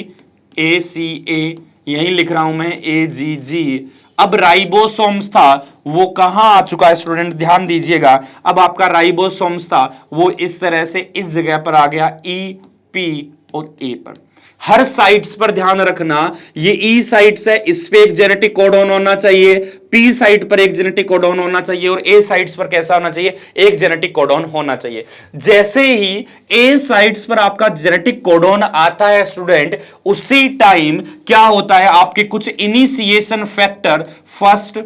ACA, यही लिख रहा हूं मैं, AGG। अब राइबोसोम्स था वो कहां आ चुका है स्टूडेंट, ध्यान दीजिएगा। अब आपका राइबोसोम्स था वो इस तरह से इस जगह पर आ गया, EP और A पर। हर साइट्स पर ध्यान रखना, ये E साइट्स है, इस पे एक जेनेटिक कोडोन होना चाहिए, P साइट पर एक जेनेटिक कोडोन होना चाहिए, और A साइट्स पर कैसा होना चाहिए, एक जेनेटिक कोडोन होना चाहिए। जैसे ही A साइट्स पर आपका जेनेटिक कोडोन आता है स्टूडेंट, उसी टाइम क्या होता है, आपके कुछ इनिशिएशन फैक्टर फर्स्ट,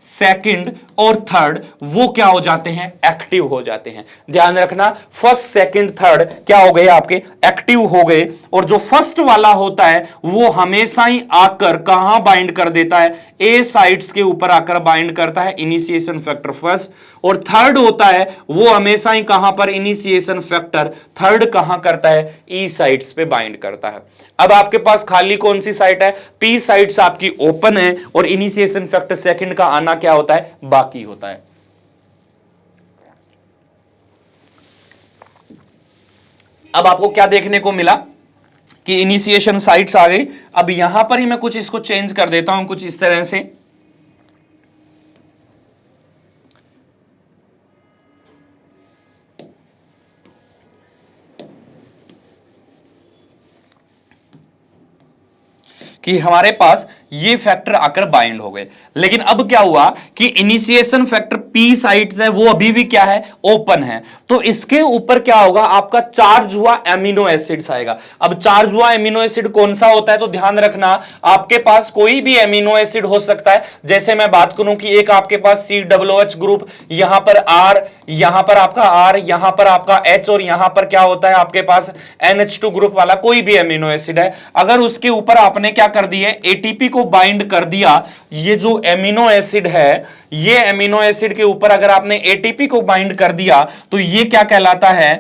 सेकंड और थर्ड वो क्या हो जाते हैं, एक्टिव हो जाते हैं। ध्यान रखना, फर्स्ट सेकंड थर्ड क्या हो गए, आपके एक्टिव हो गए। और जो फर्स्ट वाला होता है वो हमेशा ही आकर कहां बाइंड कर देता है, ए साइट्स के ऊपर आकर बाइंड करता है, इनिशिएशन फैक्टर फर्स्ट। और थर्ड होता है वो हमेशा ही कहां पर, इनिशिएशन फैक्टर थर्ड कहां करता है, ई साइट्स पे बाइंड करता है। अब आपके पास खाली कौन सी साइट है, पी साइट्स आपकी ओपन है, और इनिशिएशन फैक्टर सेकंड का आना क्या होता है, बाकी होता है। अब आपको क्या देखने को मिला कि इनिशिएशन साइट्स आ गई। अब यहां पर ही मैं कुछ इसको चेंज कर देता हूं, कुछ इस तरह से। कि हमारे पास ये फैक्टर आकर बाइंड हो गए। लेकिन अब क्या हुआ कि इनिशिएशन फैक्टर पी साइट्स है वो अभी भी क्या है, ओपन है। तो इसके ऊपर क्या होगा, आपका चार्ज हुआ एमिनो एसिड्स आएगा। अब चार्ज हुआ एमिनो एसिड कौन सा होता है, तो ध्यान रखना आपके पास कोई भी एमिनो एसिड हो सकता है। जैसे मैं बात करूं कि एक आपके पास COOH ग्रुप, यहां पर R, यहां पर आपका R, यहां पर आपका H, और यहां पर क्या होता है आपके पास NH2 ग्रुप वाला कोई भी एमिनो एसिड है। अगर उसके ऊपर आपने क्या कर दिया, ATP को बाइंड कर दिया, ये जो एमिनो एसिड है, ये एमिनो एसिड के ऊपर अगर आपने ATP को बाइंड कर दिया तो ये क्या कहलाता है,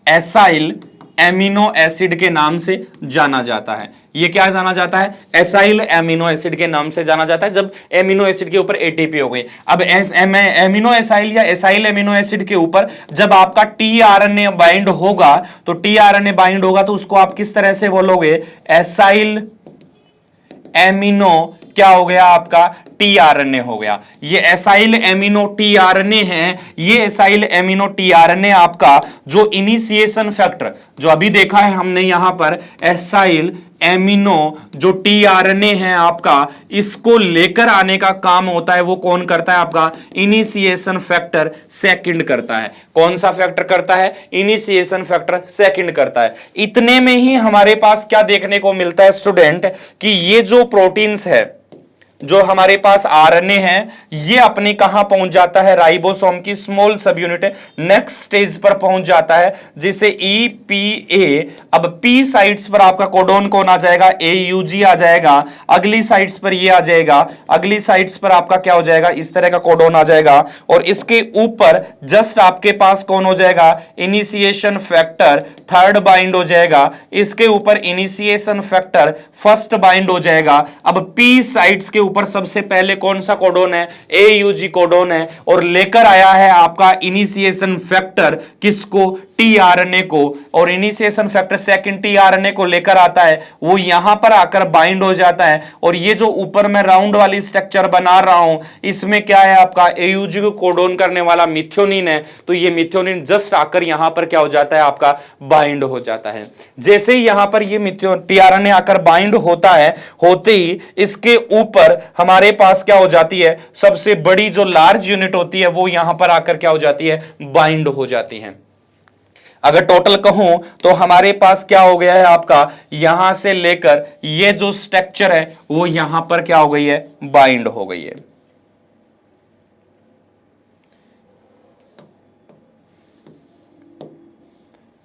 एसाइल एमिनो एसिड के नाम से जाना जाता है। ये क्या जाना जाता है, एसाइल एमिनो एसिड के नाम से जाना जाता है, जब एमिनो एसिड के ऊपर ATP हो गई। अब एमिनो एसाइल या एसाइल एमिनो एसिड के ऊपर जब आपका tRNA बाइंड होगा, तो tRNA बाइंड होगा तो उसको आप किस तरह से बोलोगे, एसाइल एमिनो क्या हो गया आपका, tRNA हो गया। ये एसाइल एमिनो tRNA है, ये एसाइल एमिनो tRNA आपका जो इनिशिएशन फैक्टर जो अभी देखा है हमने यहां पर, एसाइल एमिनो जो टीआरएनए है आपका, इसको लेकर आने का काम होता है वो कौन करता है आपका, इनिशिएशन फैक्टर सेकंड करता है। कौन सा फैक्टर करता है, इनिशिएशन फैक्टर सेकंड करता है। इतने में ही हमारे पास क्या देखने को मिलता है स्टूडेंट, कि ये जो प्रोटीन्स है, जो हमारे पास आरएनए है, ये अपनी कहां पहुंच जाता है, राइबोसोम की स्मॉल सब यूनिट नेक्स्ट स्टेज पर पहुंच जाता है, जिसे ईपीए। अब पी साइट्स पर आपका कोडोन कौन आ जाएगा, एयूजी आ जाएगा। अगली साइट्स पर ये आ जाएगा, अगली साइट्स पर आपका क्या हो जाएगा, इस तरह का कोडोन आ जाएगा। और इसके ऊपर जस्ट आपके पास कौन हो जाएगा, इनिशिएशन फैक्टर थर्ड बाइंड हो जाएगा। इसके ऊपर इनिशिएशन फैक्टर फर्स्ट बाइंड हो जाएगा। अब पी साइट्स के ऊपर सबसे पहले कौन सा कोडोन है, एयूजी कोडोन है, और लेकर आया है आपका इनिशिएशन फैक्टर किसको, टीआरएनए को। और इनिशिएशन फैक्टर सेकंड टीआरएनए को लेकर आता है, वो यहां पर आकर बाइंड हो जाता है। और ये जो ऊपर मैं राउंड वाली स्ट्रक्चर बना रहा हूं, इसमें क्या है आपका, एयूजी को कोडोन करने वाला मिथ्योनिन है। तो ये मिथ्योनिन जस्ट आकर यहां पर क्या हो जाता है आपका, बाइंड हो जाता है। जैसे ही यहां पर ये टीआरएनए आकर बाइंड होता है, होते ही इसके ऊपर हमारे पास क्या हो जाती है, सबसे बड़ी जो लार्ज यूनिट होती है वो यहां पर आकर क्या हो जाती है, बाइंड हो जाती है। अगर टोटल कहूं तो हमारे पास क्या हो गया है आपका, यहां से लेकर ये जो स्ट्रक्चर है वो यहां पर क्या हो गई है, बाइंड हो गई है।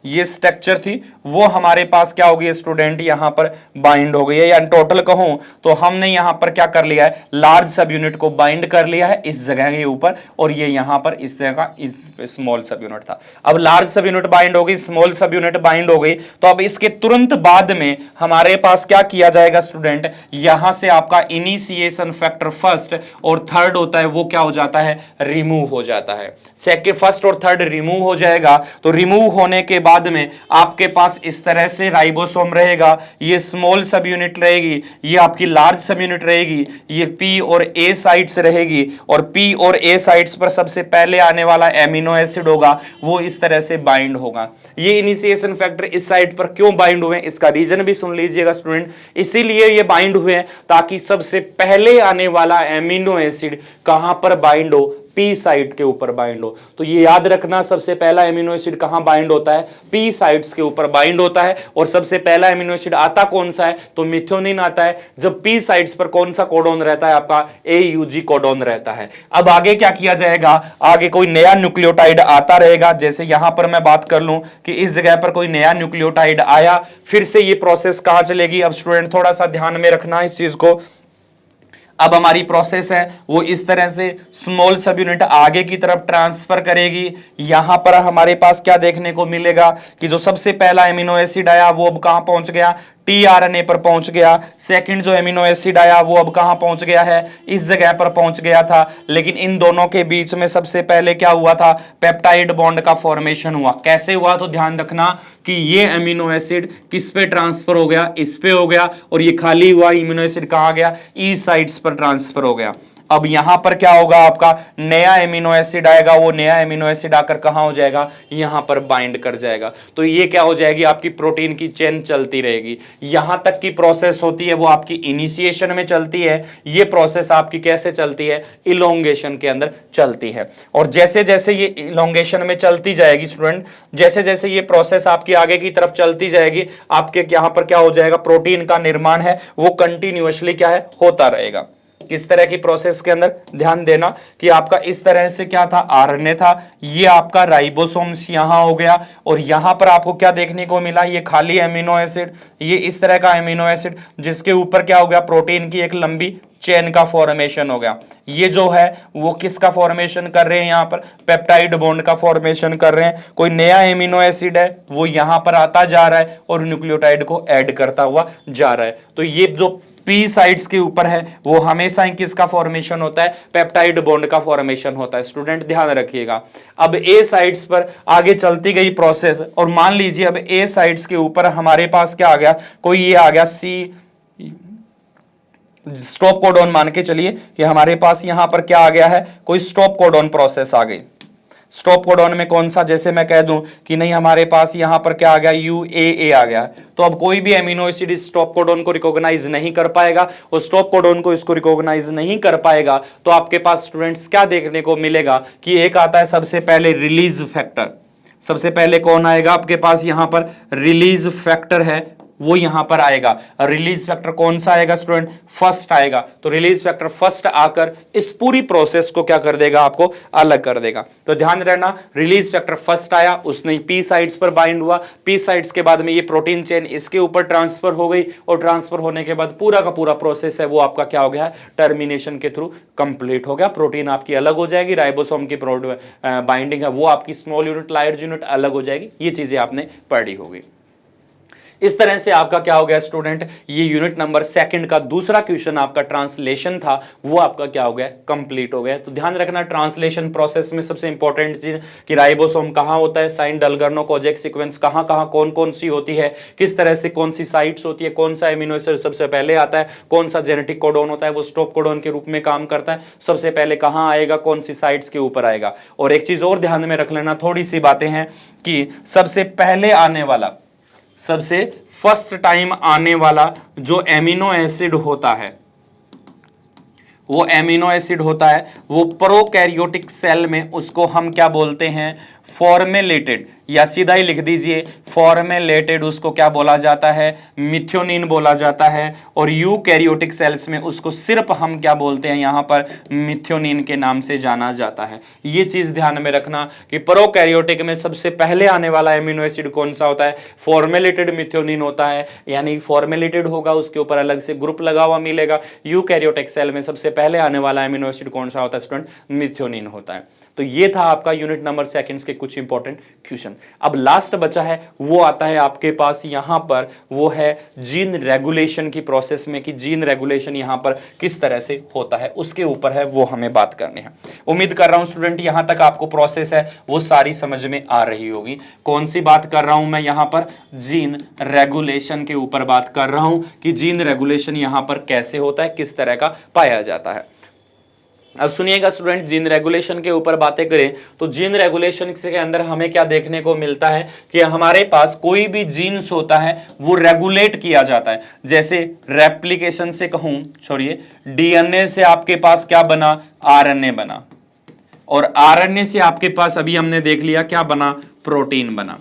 ये स्ट्रक्चर थी वो हमारे पास क्या हो गई स्टूडेंट, यहां पर बाइंड हो गई है। या टोटल कहूं तो हमने यहां पर क्या कर लिया है, लार्ज सब यूनिट को बाइंड कर लिया है इस जगह के ऊपर, और ये यहां पर इस तरह का स्मॉल सब यूनिट था। अब लार्ज सब यूनिट बाइंड हो गई, स्मॉल सब यूनिट बाइंड हो गई, तो अब इसके तुरंत बाद में हमारे पास क्या किया जाएगा स्टूडेंट, यहां से आपका इनिशिएशन फैक्टर फर्स्ट और थर्ड होता है वो क्या हो जाता है, रिमूव हो जाता है। सेकंड, फर्स्ट और थर्ड रिमूव हो जाएगा। तो रिमूव होने के बाद में आपके पास इस तरह से राइबोसोम रहेगा, ये स्मॉल सब यूनिट रहेगी, ये आपकी लार्ज सब यूनिट रहेगी, ये पी और ए साइट्स रहेगी, और पी और ए साइट्स पर सबसे पहले आने वाला एमिनो एसिड होगा वो इस तरह से बाइंड होगा। ये इनिशिएशन फैक्टर इस साइट पर क्यों बाइंड हुए, इसका रीजन भी सुन लीजिएगा स्टूडेंट। इसीलिए ये बाइंड हुए ताकि सबसे पहले आने वाला एमिनो एसिड कहां पर बाइंड हो, पी साइट के ऊपर बाइंड हो। तो ये याद रखना, सबसे पहला एमिनो एसिड कहां बाइंड होता है, पी साइट्स के ऊपर बाइंड होता है। और सबसे पहला एमिनो एसिड आता कौन सा है, तो मिथ्योनिन आता है, जब पी साइट्स पर कौन सा कोडोन रहता है आपका, एयूजी कोडोन रहता है। अब आगे क्या किया जाएगा, आगे कोई नया न्यूक्लियोटाइड आता रहेगा। जैसे यहां पर मैं बात कर लूं कि इस जगह पर कोई नया न्यूक्लियोटाइड आया, फिर से ये प्रोसेस कहां चलेगी। अब स्टूडेंट थोड़ा सा ध्यान में रखना इस चीज को। अब हमारी प्रोसेस है वो इस तरह से स्मॉल सब यूनिट आगे की तरफ ट्रांसफर करेगी। यहां पर हमारे पास क्या देखने को मिलेगा कि जो सबसे पहला एमिनो एसिड आया वो अब कहां पहुंच गया, टीआरएनए पर पहुंच गया। सेकंड जो एमिनो एसिड आया वो अब कहां पहुंच गया है, इस जगह पर पहुंच गया था। लेकिन इन दोनों के बीच में सबसे पहले क्या हुआ था, पेप्टाइड बॉन्ड का फॉर्मेशन हुआ। कैसे हुआ, तो ध्यान रखना कि ये एमिनो एसिड किस पे ट्रांसफर हो गया, इस पे हो गया, और ये खाली हुआ एमिनो एसिड कहां गया, ई साइट्स पर ट्रांसफर हो गया। अब यहां पर क्या होगा, आपका नया एमिनो एसिड आएगा, वो नया एमिनो एसिड आकर कहां हो जाएगा, यहां पर बाइंड कर जाएगा। तो ये क्या हो जाएगी, आपकी प्रोटीन की चेन चलती रहेगी। यहां तक की प्रोसेस होती है वो आपकी इनिशिएशन में चलती है। ये प्रोसेस आपकी कैसे चलती है, इलोंगेशन के अंदर चलती है। और जैसे जैसे ये इलोंगेशन में चलती जाएगी स्टूडेंट, जैसे जैसे ये प्रोसेस आपकी आगे की तरफ चलती जाएगी, आपके यहां पर क्या हो जाएगा, प्रोटीन का निर्माण है वो कंटिन्यूअसली क्या है, होता रहेगा। किस तरह की प्रोसेस के अंदर, ध्यान देना कि आपका इस तरह से क्या था, आरएनए था, ये आपका राइबोसोम्स यहां हो गया, और यहां पर आपको क्या देखने को मिला, ये खाली एमिनो एसिड, ये इस तरह का एमिनो एसिड, जिसके ऊपर क्या हो गया, प्रोटीन की एक लंबी चेन का फॉर्मेशन हो गया। ये जो है वो किसका फॉर्मेशन कर रहे हैं, यहां पर पेप्टाइड बॉन्ड का फॉर्मेशन कर रहे हैं। कोई नया एमिनो एसिड है वो यहां पर आता जा रहा है और न्यूक्लियोटाइड को ऐड करता हुआ जा रहा है। तो ये जो पी साइट्स के ऊपर है वो हमेशा ही किसका फॉर्मेशन होता है, पेप्टाइड बॉन्ड का फॉर्मेशन होता है। स्टूडेंट ध्यान रखिएगा। अब ए साइट्स पर आगे चलती गई प्रोसेस, और मान लीजिए अब ए साइट्स के ऊपर हमारे पास क्या आ गया, कोई ये आ गया सी स्टॉप कोडॉन, मान के चलिए कि हमारे पास यहां पर क्या आ गया है, कोई स्टॉप कोडॉन प्रोसेस आ गई। स्टॉप कोडॉन में कौन सा, जैसे मैं कह दूं कि नहीं हमारे पास यहां पर क्या आ गया, UAA आ गया, तो अब कोई भी एमिनो एसिड इस स्टॉप कोडॉन को रिकॉग्नाइज नहीं कर पाएगा, और स्टॉप कोडॉन को इसको रिकॉग्नाइज नहीं कर पाएगा, तो आपके पास स्टूडेंट्स क्या देखने को मिलेगा कि एक आता है सबसे पहले रिलीज फैक्टर। सबसे पहले कौन आएगा आपके पास, यहां पर रिलीज फैक्टर है, वो यहां पर आएगा। रिलीज फैक्टर कौन सा आएगा स्टूडेंट, फर्स्ट आएगा। तो रिलीज फैक्टर फर्स्ट आकर इस पूरी प्रोसेस को क्या कर देगा, आपको अलग कर देगा। तो ध्यान रखना, रिलीज फैक्टर फर्स्ट आया, उसने पी साइड्स पर बाइंड हुआ, पी साइड्स के बाद में ये प्रोटीन चेन इसके ऊपर ट्रांसफर हो गई, और ट्रांसफर होने के बाद पूरा का पूरा प्रोसेस है वो आपका क्या हो गया, टर्मिनेशन के थ्रू कंप्लीट हो गया। प्रोटीन आपकी अलग हो जाएगी, राइबोसोम की बाइंडिंग है वो आपकी स्मॉल यूनिट लार्ज यूनिट अलग हो जाएगी। ये चीजें आपने पढ़ी होगी। इस तरह से आपका क्या हो गया स्टूडेंट, ये यूनिट नंबर सेकंड का दूसरा क्वेश्चन आपका ट्रांसलेशन था, वो आपका क्या हो गया, कंप्लीट हो गया। तो ध्यान रखना, ट्रांसलेशन प्रोसेस में सबसे इंपॉर्टेंट चीज कि राइबोसोम कहां होता है, साइन डलगर्नो कोजेक सीक्वेंस कहां कहां कौन कौन सी होती है, किस तरह से कौन सी साइट्स होती है, कौन सा एमिनो एसिड सबसे पहले आता है, कौन सा जेनेटिक कोडोन होता है वो स्टॉप कोडोन के रूप में काम करता है, सबसे पहले कहां आएगा, कौन सी साइट्स के ऊपर आएगा। और एक चीज और ध्यान में रख लेना, थोड़ी सी बातें हैं कि सबसे पहले आने वाला, सबसे फर्स्ट टाइम आने वाला जो एमिनो एसिड होता है, वो एमिनो एसिड होता है वो प्रोकैरियोटिक सेल में, उसको हम क्या बोलते हैं, फॉर्मेलेटेड, या सीधा ही लिख दीजिए फॉर्मेलेटेड, उसको क्या बोला जाता है, मिथ्योनिन बोला जाता है। और यूकैरियोटिक सेल्स में उसको सिर्फ हम क्या बोलते हैं, यहां पर मिथ्योनिन के नाम से जाना जाता है। ये चीज ध्यान में रखना कि प्रोकैरियोटिक में सबसे पहले आने वाला एमिनो एसिड कौन सा होता है, फॉर्मेलेटेड मिथ्योनिन होता है, यानी फॉर्मेलेटेड होगा, उसके ऊपर अलग से ग्रुप लगा हुआ मिलेगा। यूकैरियोटिक सेल में सबसे पहले आने वाला एमिनो एसिड कौन सा होता है स्टूडेंट, मिथ्योनिन होता है। तो ये था आपका यूनिट नंबर सेकंड्स के कुछ इंपॉर्टेंट क्वेश्चन। अब लास्ट बचा है वो आता है आपके पास यहां पर, वो है जीन रेगुलेशन की प्रोसेस में, कि जीन रेगुलेशन यहां पर किस तरह से होता है, उसके ऊपर है वो हमें बात करनी है। उम्मीद कर रहा हूं स्टूडेंट यहां तक आपको प्रोसेस है वो सारी समझ में आ रही होगी। कौन सी बात कर रहा हूं मैं यहां पर, जीन रेगुलेशन के ऊपर बात कर रहा हूं कि जीन रेगुलेशन यहां पर कैसे होता है, किस तरह का पाया जाता है। अब सुनिएगा स्टूडेंट, जीन रेगुलेशन के ऊपर बातें करें तो जीन रेगुलेशन के अंदर हमें क्या देखने को मिलता है कि हमारे पास कोई भी जीन्स होता है वो रेगुलेट किया जाता है। जैसे रेप्लिकेशन से कहूं, छोड़िए, डीएनए से आपके पास क्या बना, आरएनए बना, और आरएनए से आपके पास अभी हमने देख लिया क्या बना, प्रोटीन बना।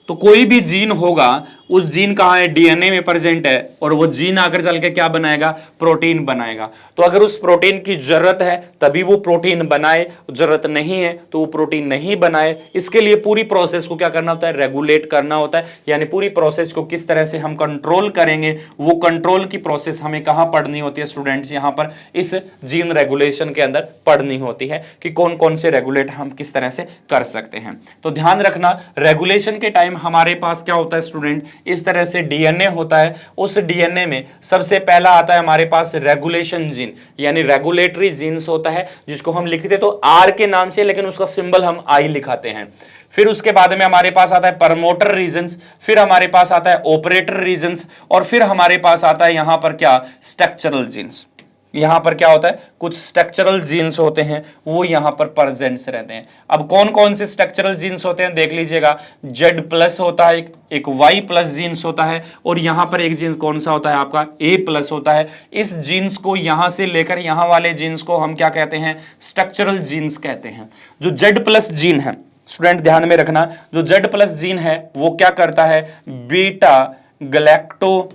तो कोई भी जीन होगा, उस जीन कहां है, डीएनए में प्रेजेंट है, और वो जीन आकर चल के क्या बनाएगा, प्रोटीन बनाएगा। तो अगर उस प्रोटीन की जरूरत है तभी वो प्रोटीन बनाए, जरूरत नहीं है तो वो प्रोटीन नहीं बनाए। इसके लिए पूरी प्रोसेस को क्या करना होता है, रेगुलेट करना होता है। यानी पूरी प्रोसेस को किस तरह से हम कंट्रोल करेंगे, वो कंट्रोल की प्रोसेस हमें कहां पढ़नी होती है स्टूडेंट्स, यहां पर इस जीन रेगुलेशन के अंदर पढ़नी होती है कि कौन कौन से रेगुलेट हम किस तरह से कर सकते हैं। तो ध्यान रखना, रेगुलेशन के टाइम हमारे पास क्या होता है स्टूडेंट, इस तरह से डीएनए होता है, उस डीएनए में सबसे पहला आता है हमारे पास रेगुलेशन जीन, यानी रेगुलेटरी जीन्स होता है, जिसको हम लिखते तो आर के नाम से, लेकिन उसका सिंबल हम आई लिखाते हैं। फिर उसके बाद में हमारे पास आता है प्रमोटर रीजन्स, फिर हमारे पास आता है ऑपरेटर रीजन्स, और फिर हमारे पास आता है यहां पर क्या, स्ट्रक्चरल जीन्स। यहां पर क्या होता है, कुछ स्ट्रक्चरल जीन्स होते हैं वो यहां पर प्रेजेंट रहते हैं। अब कौन कौन से स्ट्रक्चरल जीन्स होते हैं देख लीजिएगा, Z+ होता है, एक Y+ जीन्स होता है, और यहां पर एक जीन्स कौन सा होता है आपका, A+ होता है। इस जीन्स को यहां से लेकर यहां वाले जीन्स को हम क्या कहते हैं, स्ट्रक्चरल जीन्स कहते हैं। जो Z+ जीन है स्टूडेंट ध्यान में रखना, जो Z+ जीन है वो क्या करता है, बीटा गैलेक्टो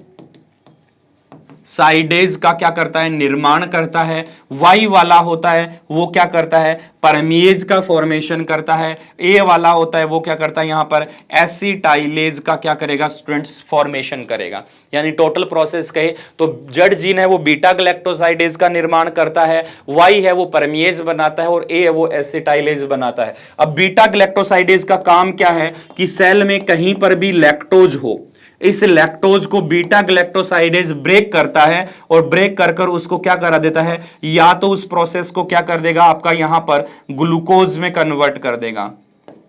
साइडेज का क्या करता है, निर्माण करता है। वाई वाला होता है वो क्या करता है, परमेज का फॉर्मेशन करता है। ए वाला होता है वो क्या करता है, यहां पर एसिटाइलेज का क्या करेगा स्टूडेंट्स, फॉर्मेशन करेगा। यानी टोटल प्रोसेस कहे तो जेड जीन है वो बीटा गैलेक्टोसाइडेज का निर्माण करता है, वाई है वो परमेज बनाता है, और ए है वो एसिटाइलेज बनाता है। अब बीटा गैलेक्टोसाइडेज का काम क्या है कि सेल में कहीं पर भी लैक्टोज हो, इस लैक्टोज को बीटा गैलेक्टोसाइडेज ब्रेक करता है, और ब्रेक कर कर उसको क्या करा देता है, या तो उस प्रोसेस को क्या कर देगा आपका यहां पर ग्लूकोज में कन्वर्ट कर देगा,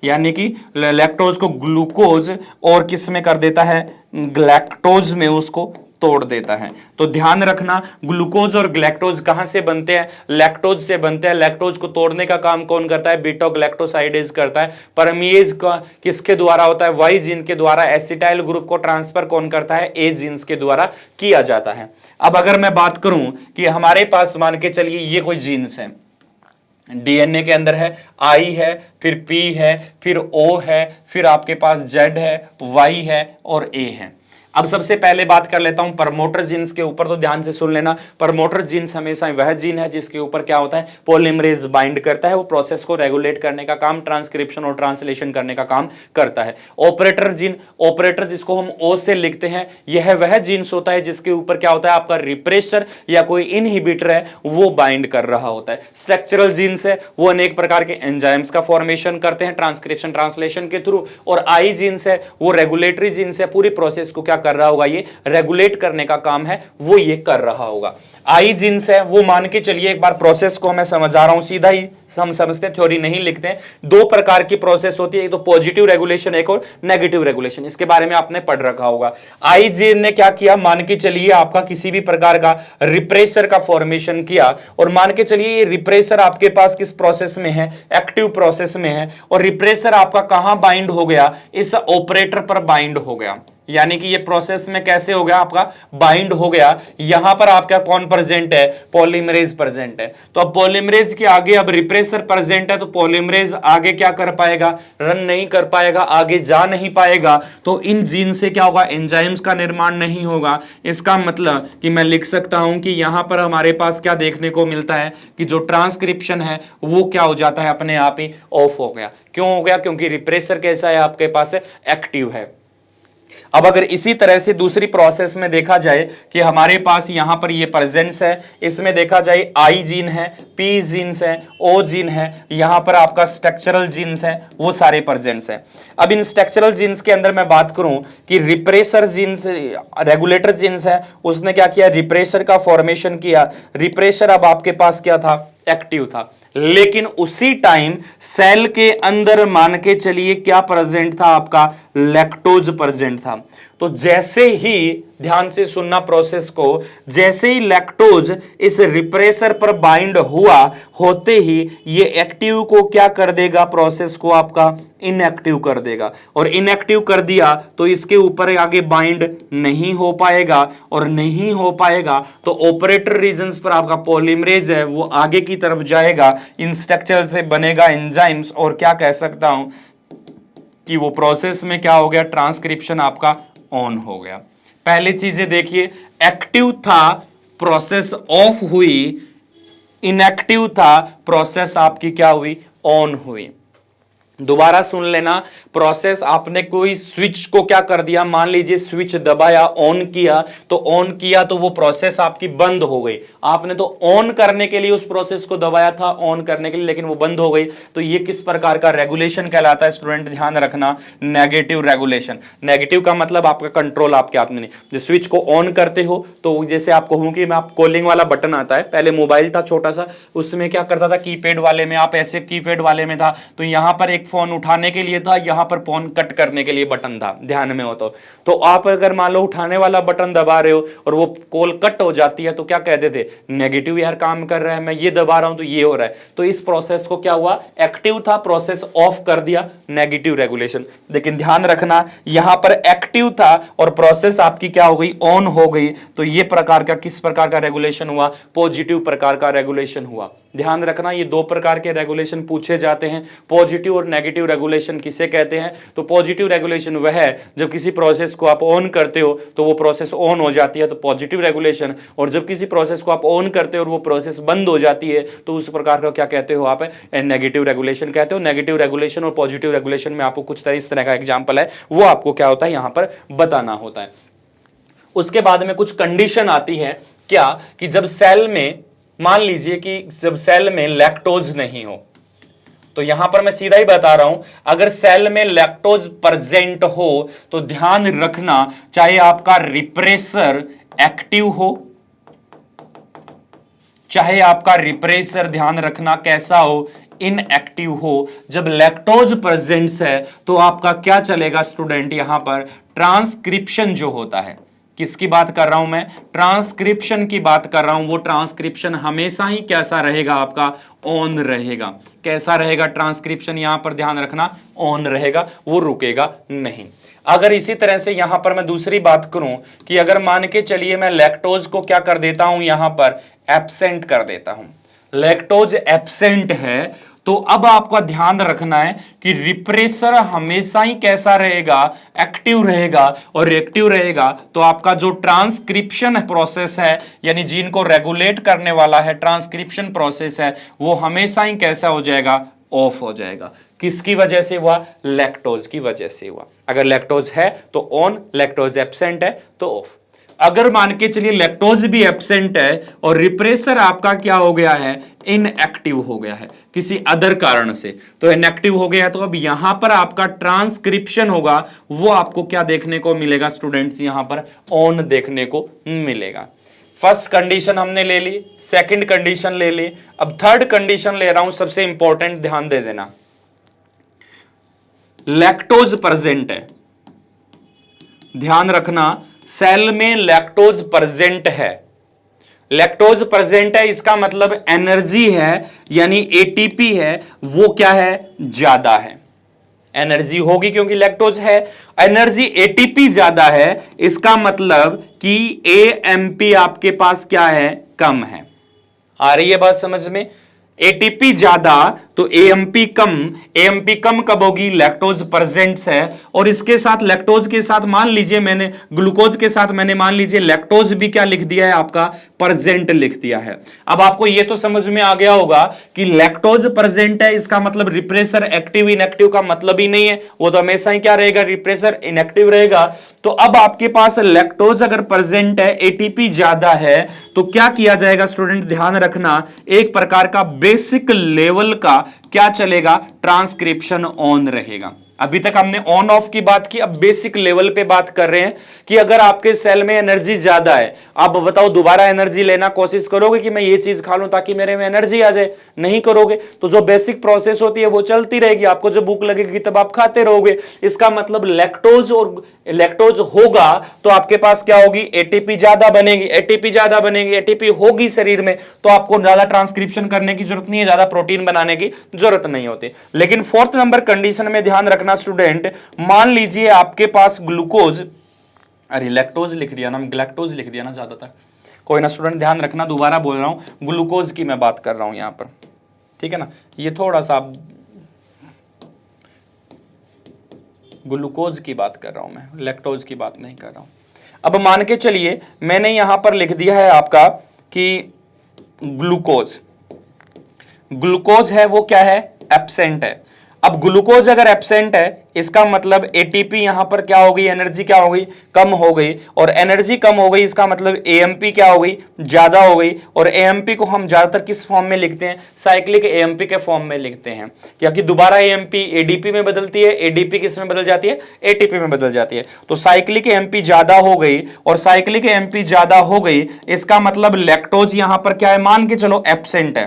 यानी कि लैक्टोज को ग्लूकोज और किस में कर देता है, ग्लैक्टोज में उसको तोड़ देता है। तो ध्यान रखना, ग्लूकोज और ग्लैक्टोज कहां से बनते हैं? लैक्टोज से बनते हैं। लैक्टोज को तोड़ने का काम कौन करता है? बीटा ग्लैक्टोसाइडेज करता है। परमीएज का किसके द्वारा होता है? वाई जीन के द्वारा। एसिटाइल ग्रुप को ट्रांसफर कौन करता है? ए जीन्स के द्वारा किया जाता है। अब अगर मैं बात करूं कि हमारे पास मान के चलिए ये कोई जीन्स है, डीएनए के अंदर है, आई है, फिर पी है, फिर ओ है, फिर आपके पास जेड है, वाई है और ए है। अब सबसे पहले बात कर लेता हूं प्रमोटर जीन्स के ऊपर, तो ध्यान से सुन लेना। प्रमोटर जीन्स हमेशा वह जीन है जिसके ऊपर क्या होता है? पॉलीमरेज बाइंड करता है। वो प्रोसेस को रेगुलेट करने का काम, ट्रांसक्रिप्शन और ट्रांसलेशन करने का काम करता है। ऑपरेटर जीन, ऑपरेटर जिसको हम ओ से लिखते हैं, यह वह जीन्स होता है जिसके ऊपर क्या होता है? आपका रिप्रेसर या कोई इनहिबिटर है वो बाइंड कर रहा होता है। स्ट्रक्चरल जीन्स है, वो अनेक प्रकार के एंजाइम्स का फॉर्मेशन करते हैं ट्रांसक्रिप्शन ट्रांसलेशन के थ्रू। और आई जीन्स है, वो रेगुलेटरी जीन्स है, पूरी प्रोसेस को क्या कर रहा होगा? ये रेगुलेट करने का काम है वो ये कर रहा होगा। आई जीन्स है, वो मान के चलिए, एक बार प्रोसेस को मैं समझा रहा हूं, सीधा ही हम समझते हैं, थ्योरी नहीं लिखते हैं। दो प्रकार की प्रोसेस होती है, एक तो पॉजिटिव रेगुलेशन, एक और नेगेटिव रेगुलेशन। इसके बारे में आपने पढ़ रखा होगा। आई जीन ने क्या किया? मान के चलिए आपका किसी भी प्रकार का रिप्रेसर का फॉर्मेशन किया, और मान के चलिए ये रिप्रेसर आपके पास किस प्रोसेस में है? एक्टिव प्रोसेस में है। और रिप्रेसर आपका कहां बाइंड हो गया? इस ऑपरेटर पर बाइंड हो गया। यानी कि ये प्रोसेस में कैसे हो गया? आपका बाइंड हो गया। यहां पर आपका कौन प्रेजेंट है? पॉलीमरेज प्रेजेंट है। तो अब पॉलीमरेज के आगे अब रिप्रेसर प्रेजेंट है, तो पॉलीमरेज आगे क्या कर पाएगा? रन नहीं कर पाएगा, आगे जा नहीं पाएगा। तो इन जीन से क्या होगा? एंजाइम्स का निर्माण नहीं होगा। इसका मतलब कि मैं लिख सकता हूं कि यहां पर हमारे पास क्या देखने को मिलता है कि जो ट्रांसक्रिप्शन है वो क्या हो जाता है? अपने आप ही ऑफ हो गया। क्यों हो गया? क्योंकि रिप्रेसर कैसा है? आपके पास एक्टिव है। अब अगर इसी तरह से दूसरी प्रोसेस में देखा जाए कि हमारे पास यहां पर ये प्रेजेंस है, इसमें देखा जाए आई जीन है, पी जीन्स है, ओ जीन है, यहां पर आपका स्ट्रक्चरल जीन्स है, वो सारे प्रेजेंट्स है। अब इन स्ट्रक्चरल जीन्स के अंदर मैं बात करूं कि रिप्रेसर जीन्स, रेगुलेटर जीन्स है, उसने क्या किया? रिप्रेसर का फॉर्मेशन किया। रिप्रेसर अब आपके पास क्या था? एक्टिव था। लेकिन उसी टाइम सेल के अंदर मान के चलिए क्या प्रेजेंट था? आपका लैक्टोज प्रेजेंट था। तो जैसे ही, ध्यान से सुनना प्रोसेस को, जैसे ही लैक्टोज इस रिप्रेसर पर बाइंड हुआ, होते ही ये एक्टिव को क्या कर देगा? प्रोसेस को आपका इनएक्टिव कर देगा। और इनएक्टिव कर दिया तो इसके ऊपर आगे बाइंड नहीं हो पाएगा, और नहीं हो पाएगा तो ऑपरेटर रीजन्स पर आपका पॉलीमरेज है वो आगे की तरफ जाएगा, इन स्ट्रक्चर से बनेगा एंजाइम्स, और क्या कह सकता हूं कि वो प्रोसेस में क्या हो गया? ट्रांसक्रिप्शन आपका ऑन हो गया। पहली चीजें देखिए, एक्टिव था, प्रोसेस ऑफ हुई, इनएक्टिव था, प्रोसेस आपकी क्या हुई? ऑन हुई। दोबारा सुन लेना, प्रोसेस आपने कोई स्विच को क्या कर दिया? मान लीजिए स्विच दबाया, ऑन किया, तो ऑन किया तो वो प्रोसेस आपकी बंद हो गई। आपने तो ऑन करने के लिए उस प्रोसेस को दबाया था, ऑन करने के लिए, लेकिन वो बंद हो गई। तो ये किस प्रकार का रेगुलेशन कहलाता है? स्टूडेंट ध्यान रखना, नेगेटिव रेगुलेशन। नेगेटिव का मतलब आपका कंट्रोल आपके हाथ में नहीं। जो स्विच को ऑन करते हो तो जैसे आपको कहूं कि मैं आप कॉलिंग वाला बटन आता है, पहले मोबाइल था छोटा सा, उसमें क्या करता था? कीपैड वाले में आप ऐसे, कीपैड वाले में था तो यहां पर एक फोन उठाने के लिए था, यहां पर फोन कट करने के लिए बटन था, ध्यान में हो तो आप अगर मान लो उठाने वाला बटन दबा रहे हो और वो कॉल कट हो जाती है तो क्या कहते थे? नेगेटिव यार काम कर रहा है, मैं ये दबा रहा हूं तो ये हो रहा है। तो इस प्रोसेस को क्या हुआ? एक्टिव था, प्रोसेस ऑफ कर दिया, नेगेटिव रेगुलेशन। लेकिन ध्यान रखना, यहां पर एक्टिव था और प्रोसेस आपकी क्या हो गई? ऑन हो गई। तो ये प्रकार का किस प्रकार का रेगुलेशन हुआ? पॉजिटिव प्रकार का रेगुलेशन हुआ। ध्यान रखना, ये दो प्रकार के रेगुलेशन पूछे जाते हैं। पॉजिटिव और नेगेटिव रेगुलेशन किसे कहते हैं? तो पॉजिटिव रेगुलेशन वह है जब किसी प्रोसेस को आप ऑन करते हो तो वो प्रोसेस ऑन हो जाती है, तो पॉजिटिव रेगुलेशन। और जब किसी प्रोसेस को आप ऑन करते हो और वो प्रोसेस बंद हो जाती है तो उस प्रकार का क्या कहते हो आप? नेगेटिव रेगुलेशन कहते हो। नेगेटिव रेगुलेशन और पॉजिटिव रेगुलेशन में आपको कुछ इस तरह का एग्जाम्पल है, वो आपको क्या होता है यहां पर बताना होता है। उसके बाद में कुछ कंडीशन आती है, क्या कि जब सेल में, मान लीजिए कि जब सेल में लैक्टोज नहीं हो, तो यहां पर मैं सीधा ही बता रहा हूं, अगर सेल में लैक्टोज प्रेजेंट हो तो ध्यान रखना, चाहे आपका रिप्रेसर एक्टिव हो, चाहे आपका रिप्रेसर ध्यान रखना कैसा हो? इनएक्टिव हो, जब लैक्टोज प्रेजेंट है तो आपका क्या चलेगा स्टूडेंट? यहां पर ट्रांसक्रिप्शन जो होता है, किसकी बात कर रहा हूं मैं? ट्रांसक्रिप्शन की बात कर रहा हूं। वो ट्रांसक्रिप्शन हमेशा ही कैसा रहेगा आपका? ऑन रहेगा। कैसा रहेगा ट्रांसक्रिप्शन? यहां पर ध्यान रखना, ऑन रहेगा, वो रुकेगा नहीं। अगर इसी तरह से यहां पर मैं दूसरी बात करूं कि अगर मान के चलिए मैं लैक्टोज को क्या कर देता हूं, यहां पर एब्सेंट कर देता हूं, लैक्टोज एब्सेंट है, तो अब आपका ध्यान रखना है कि रिप्रेसर हमेशा ही कैसा रहेगा? एक्टिव रहेगा। और एक्टिव रहेगा तो आपका जो ट्रांसक्रिप्शन प्रोसेस है, यानी जीन को रेगुलेट करने वाला है ट्रांसक्रिप्शन प्रोसेस है, वो हमेशा ही कैसा हो जाएगा? ऑफ हो जाएगा। किसकी वजह से हुआ? लैक्टोज की वजह से हुआ। अगर लैक्टोज है तो ऑन, लैक्टोज एब्सेंट है तो ऑफ। अगर मान के चलिए लैक्टोज भी एब्सेंट है और रिप्रेसर आपका क्या हो गया है? इनएक्टिव हो गया है किसी अदर कारण से, तो इनएक्टिव हो गया है, तो अब यहां पर आपका ट्रांसक्रिप्शन होगा, वो आपको क्या देखने को मिलेगा स्टूडेंट्स? यहां पर ऑन देखने को मिलेगा। फर्स्ट कंडीशन हमने ले ली, सेकंड कंडीशन ले ली, अब थर्ड कंडीशन ले रहा हूं, सबसे इंपॉर्टेंट, ध्यान दे देना। लैक्टोज प्रेजेंट है, ध्यान रखना, सेल में लैक्टोज प्रेजेंट है। लैक्टोज प्रेजेंट है इसका मतलब एनर्जी है, यानी एटीपी है, वो क्या है? ज्यादा है। एनर्जी होगी क्योंकि लैक्टोज है, एनर्जी एटीपी ज्यादा है, इसका मतलब कि एएमपी आपके पास क्या है? कम है। आ रही है बात समझ में? एटीपी ज्यादा तो एएमपी कम। एएमपी कम कब होगी? लैक्टोज प्रेजेंट है, और इसके साथ लैक्टोज के साथ मान लीजिए मैंने ग्लूकोज के साथ मैंने मान लीजिए लैक्टोज भी क्या लिख दिया है? आपका प्रेजेंट लिख दिया है। अब आपको यह तो समझ में आ गया होगा कि लैक्टोज प्रेजेंट है इसका मतलब रिप्रेसर एक्टिव इनएक्टिव का मतलब ही नहीं है, वो तो हमेशा ही क्या रहेगा? रिप्रेसर इनएक्टिव रहेगा। तो अब आपके पास लैक्टोज अगर प्रेजेंट है, एटीपी ज्यादा है, तो क्या किया जाएगा स्टूडेंट? ध्यान रखना, एक प्रकार का बेसिक लेवल का क्या चलेगा? ट्रांसक्रिप्शन ऑन रहेगा। अभी तक हमने ऑन ऑफ की बात की, अब बेसिक लेवल पे बात कर रहे हैं कि अगर आपके सेल में एनर्जी ज्यादा है, आप बताओ दोबारा एनर्जी लेना कोशिश करोगे कि मैं ये चीज खा लूं ताकि मेरे में एनर्जी आ जाए? नहीं करोगे। तो जो बेसिक प्रोसेस होती है वो चलती रहेगी, आपको जब भूख लगेगी तब आप खाते रहोगे। इसका मतलब लैक्टोज होगा तो आपके पास क्या होगी? एटीपी ज्यादा बनेगी। एटीपी ज्यादा बनेगी, एटीपी होगी शरीर में, तो आपको ज्यादा ट्रांसक्रिप्शन करने की जरूरत नहीं है, ज्यादा प्रोटीन बनाने की जरूरत नहीं होती। लेकिन फोर्थ नंबर कंडीशन में ध्यान रखना स्टूडेंट, मान लीजिए आपके पास ग्लूकोज, अरे लैक्टोज लिख दिया ना, ग्लैक्टोज लिख दिया ना ज्यादातर, कोई ना स्टूडेंट ध्यान रखना, दोबारा बोल रहा हूं, ग्लूकोज की मैं बात कर रहा हूं यहां पर, ठीक है ना? ये थोड़ा सा ग्लूकोज की बात कर रहा हूं मैं, लैक्टोज की बात नहीं कर रहा हूं। अब मान के चलिए मैंने यहां पर लिख दिया है आपका कि ग्लूकोज, ग्लूकोज है वो क्या है? एब्सेंट है। अब ग्लूकोज अगर एब्सेंट है इसका मतलब एटीपी यहां पर क्या हो गई? एनर्जी क्या हो गई? कम हो गई। और एनर्जी कम हो गई इसका मतलब एएमपी क्या हो गई? ज्यादा हो गई। और एएमपी को हम ज्यादातर किस फॉर्म में लिखते हैं? साइक्लिक एएमपी के फॉर्म में लिखते हैं, क्योंकि दोबारा एएमपी एडीपी में बदलती है, एडीपी किस में बदल जाती है? एटीपी में बदल जाती है। तो साइक्लिक एएमपी ज्यादा हो गई, और साइक्लिक एएमपी ज्यादा हो गई इसका मतलब लैक्टोज यहां पर क्या है? मान के चलो एब्सेंट है।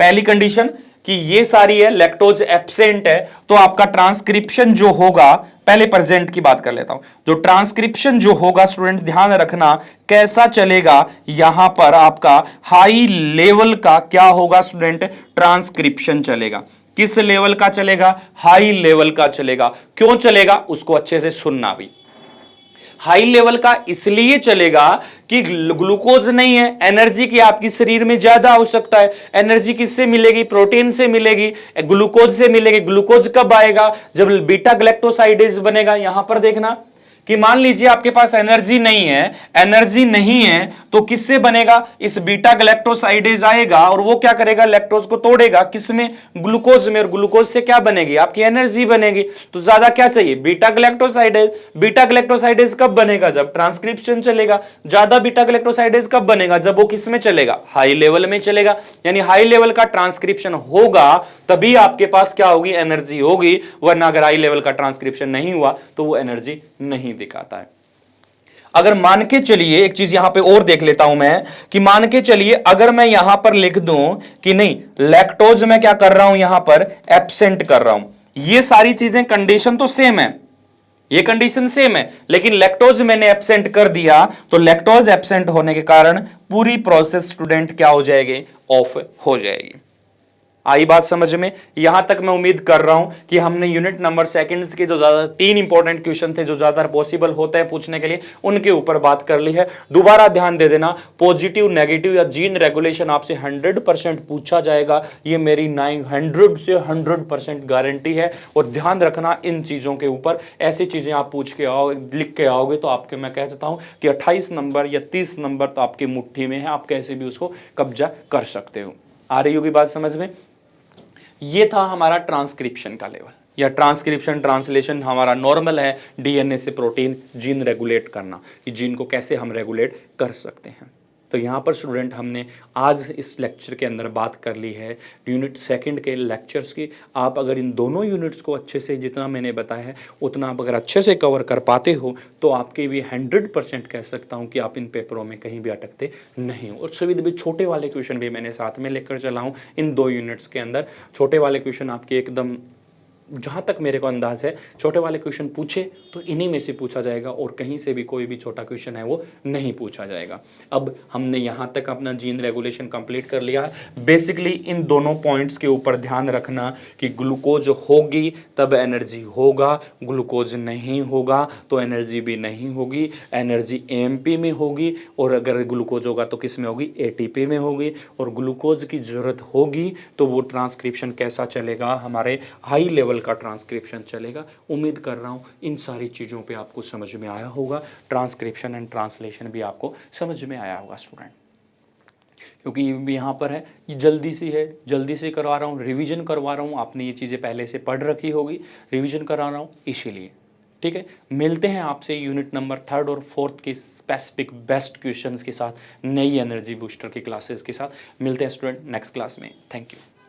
पहली कंडीशन कि ये सारी है, लैक्टोज एब्सेंट है, तो आपका ट्रांसक्रिप्शन जो होगा, पहले प्रेजेंट की बात कर लेता हूं, जो ट्रांसक्रिप्शन जो होगा स्टूडेंट ध्यान रखना कैसा चलेगा? यहां पर आपका हाई लेवल का क्या होगा स्टूडेंट? ट्रांसक्रिप्शन चलेगा। किस लेवल का चलेगा? हाई लेवल का चलेगा। क्यों चलेगा उसको अच्छे से सुनना भी। हाई लेवल का इसलिए चलेगा कि ग्लूकोज नहीं है, एनर्जी की आपकी शरीर में ज्यादा आवश्यकता है। एनर्जी किससे मिलेगी? प्रोटीन से मिलेगी, ग्लूकोज से मिलेगी। ग्लूकोज कब आएगा? जब बीटा ग्लैक्टोसाइडेज बनेगा। यहां पर देखना कि मान लीजिए आपके पास एनर्जी नहीं है, एनर्जी नहीं है तो किससे बनेगा? इस बीटा ग्लैक्टोसाइडेज आएगा और वो क्या करेगा? लैक्टोज को तोड़ेगा, किसमें? ग्लूकोज में। और ग्लूकोज से क्या बनेगी? आपकी एनर्जी बनेगी। तो ज्यादा क्या चाहिए? Beta galactosidase. बीटा ग्लैक्टोसाइडेज कब बनेगा? जब ट्रांसक्रिप्शन चलेगा। ज्यादा बीटा ग्लैक्टोसाइडेज कब बनेगा? जब वो किसमें चलेगा? हाई लेवल में चलेगा। यानी हाई लेवल का ट्रांसक्रिप्शन होगा तभी आपके पास क्या होगी? एनर्जी होगी, वरना अगर हाई लेवल का ट्रांसक्रिप्शन नहीं हुआ तो वो एनर्जी नहीं दिखाता है। अगर मान के चलिए एक चीज यहां पे और देख लेता हूं मैं, कि मान के चलिए अगर मैं यहां पर लिख दूं कि नहीं लैक्टोज में क्या कर रहा हूं? यहां पर एब्सेंट कर रहा हूं। ये सारी चीजें कंडीशन तो सेम है, ये कंडीशन सेम है, लेकिन लैक्टोज मैंने एब्सेंट कर दिया तो लैक्टोज एब्सेंट होने के कारण पूरी प्रोसेस स्टूडेंट क्या हो जाएगी, ऑफ हो जाएगी। आई बात समझ में? यहां तक मैं उम्मीद कर रहा हूं कि हमने यूनिट नंबर सेकंड्स के जो ज्यादा 3 इंपॉर्टेंट क्वेश्चन थे जो ज्यादा पॉसिबल होते हैं पूछने के लिए, उनके ऊपर बात कर ली है। दोबारा ध्यान दे देना, पॉजिटिव नेगेटिव या जीन रेगुलेशन आपसे 100% पूछा जाएगा, ये मेरी 900 से 100% गारंटी है। और ध्यान रखना इन चीजों के ऊपर, ऐसी चीजें आप पूछ के आओ, लिख के आओगे तो आपके, मैं कह देता हूं कि 28 नंबर या 30 नंबर तो आपके मुट्ठी में है, आप कैसे भी उसको कब्जा कर सकते हो। आ रही होगी बात समझ में? ये था हमारा ट्रांसक्रिप्शन का लेवल, या ट्रांसक्रिप्शन ट्रांसलेशन हमारा नॉर्मल है, डीएनए से प्रोटीन जीन रेगुलेट करना, कि जीन को कैसे हम रेगुलेट कर सकते हैं। तो यहाँ पर स्टूडेंट हमने आज इस लेक्चर के अंदर बात कर ली है यूनिट सेकंड के लेक्चर्स की। आप अगर इन दोनों यूनिट्स को अच्छे से, जितना मैंने बताया है उतना आप अगर अच्छे से कवर कर पाते हो तो आपके भी 100% कह सकता हूँ कि आप इन पेपरों में कहीं भी अटकते नहीं हो। और सभी भी छोटे वाले क्वेश्चन भी मैंने साथ में लेकर चला हूँ इन 2 यूनिट्स के अंदर। छोटे वाले क्वेश्चन आपके एकदम, जहाँ तक मेरे को अंदाज है, छोटे वाले क्वेश्चन पूछे तो इन्हीं में से पूछा जाएगा और कहीं से भी कोई भी छोटा क्वेश्चन है वो नहीं पूछा जाएगा। अब हमने यहाँ तक अपना जीन रेगुलेशन कंप्लीट कर लिया है। बेसिकली इन दोनों पॉइंट्स के ऊपर ध्यान रखना कि ग्लूकोज होगी तब एनर्जी होगा, ग्लूकोज नहीं होगा तो एनर्जी भी नहीं होगी। एनर्जी एएमपी में होगी और अगर ग्लूकोज होगा तो किस में होगी, एटीपी में होगी। और ग्लूकोज की ज़रूरत होगी तो वो ट्रांसक्रिप्शन कैसा चलेगा, हमारे हाई लेवल का ट्रांसक्रिप्शन चलेगा। उम्मीद कर रहा हूँ इन सारी चीज़ों पे आपको समझ में आया होगा, ट्रांसक्रिप्शन एंड ट्रांसलेशन भी आपको समझ में आया होगा स्टूडेंट। क्योंकि ये भी यहाँ पर है, ये जल्दी सी है, जल्दी से करवा रहा हूँ, रिवीजन करवा रहा हूँ। आपने ये चीज़ें पहले से पढ़ रखी होगी, रिवीजन करा रहा हूँ इसीलिए। ठीक है, मिलते हैं आपसे यूनिट नंबर 3rd और 4th के स्पेसिफिक बेस्ट क्वेश्चंस के साथ, नई एनर्जी बूस्टर की क्लासेस के साथ। मिलते हैं स्टूडेंट नेक्स्ट क्लास में। Thank you.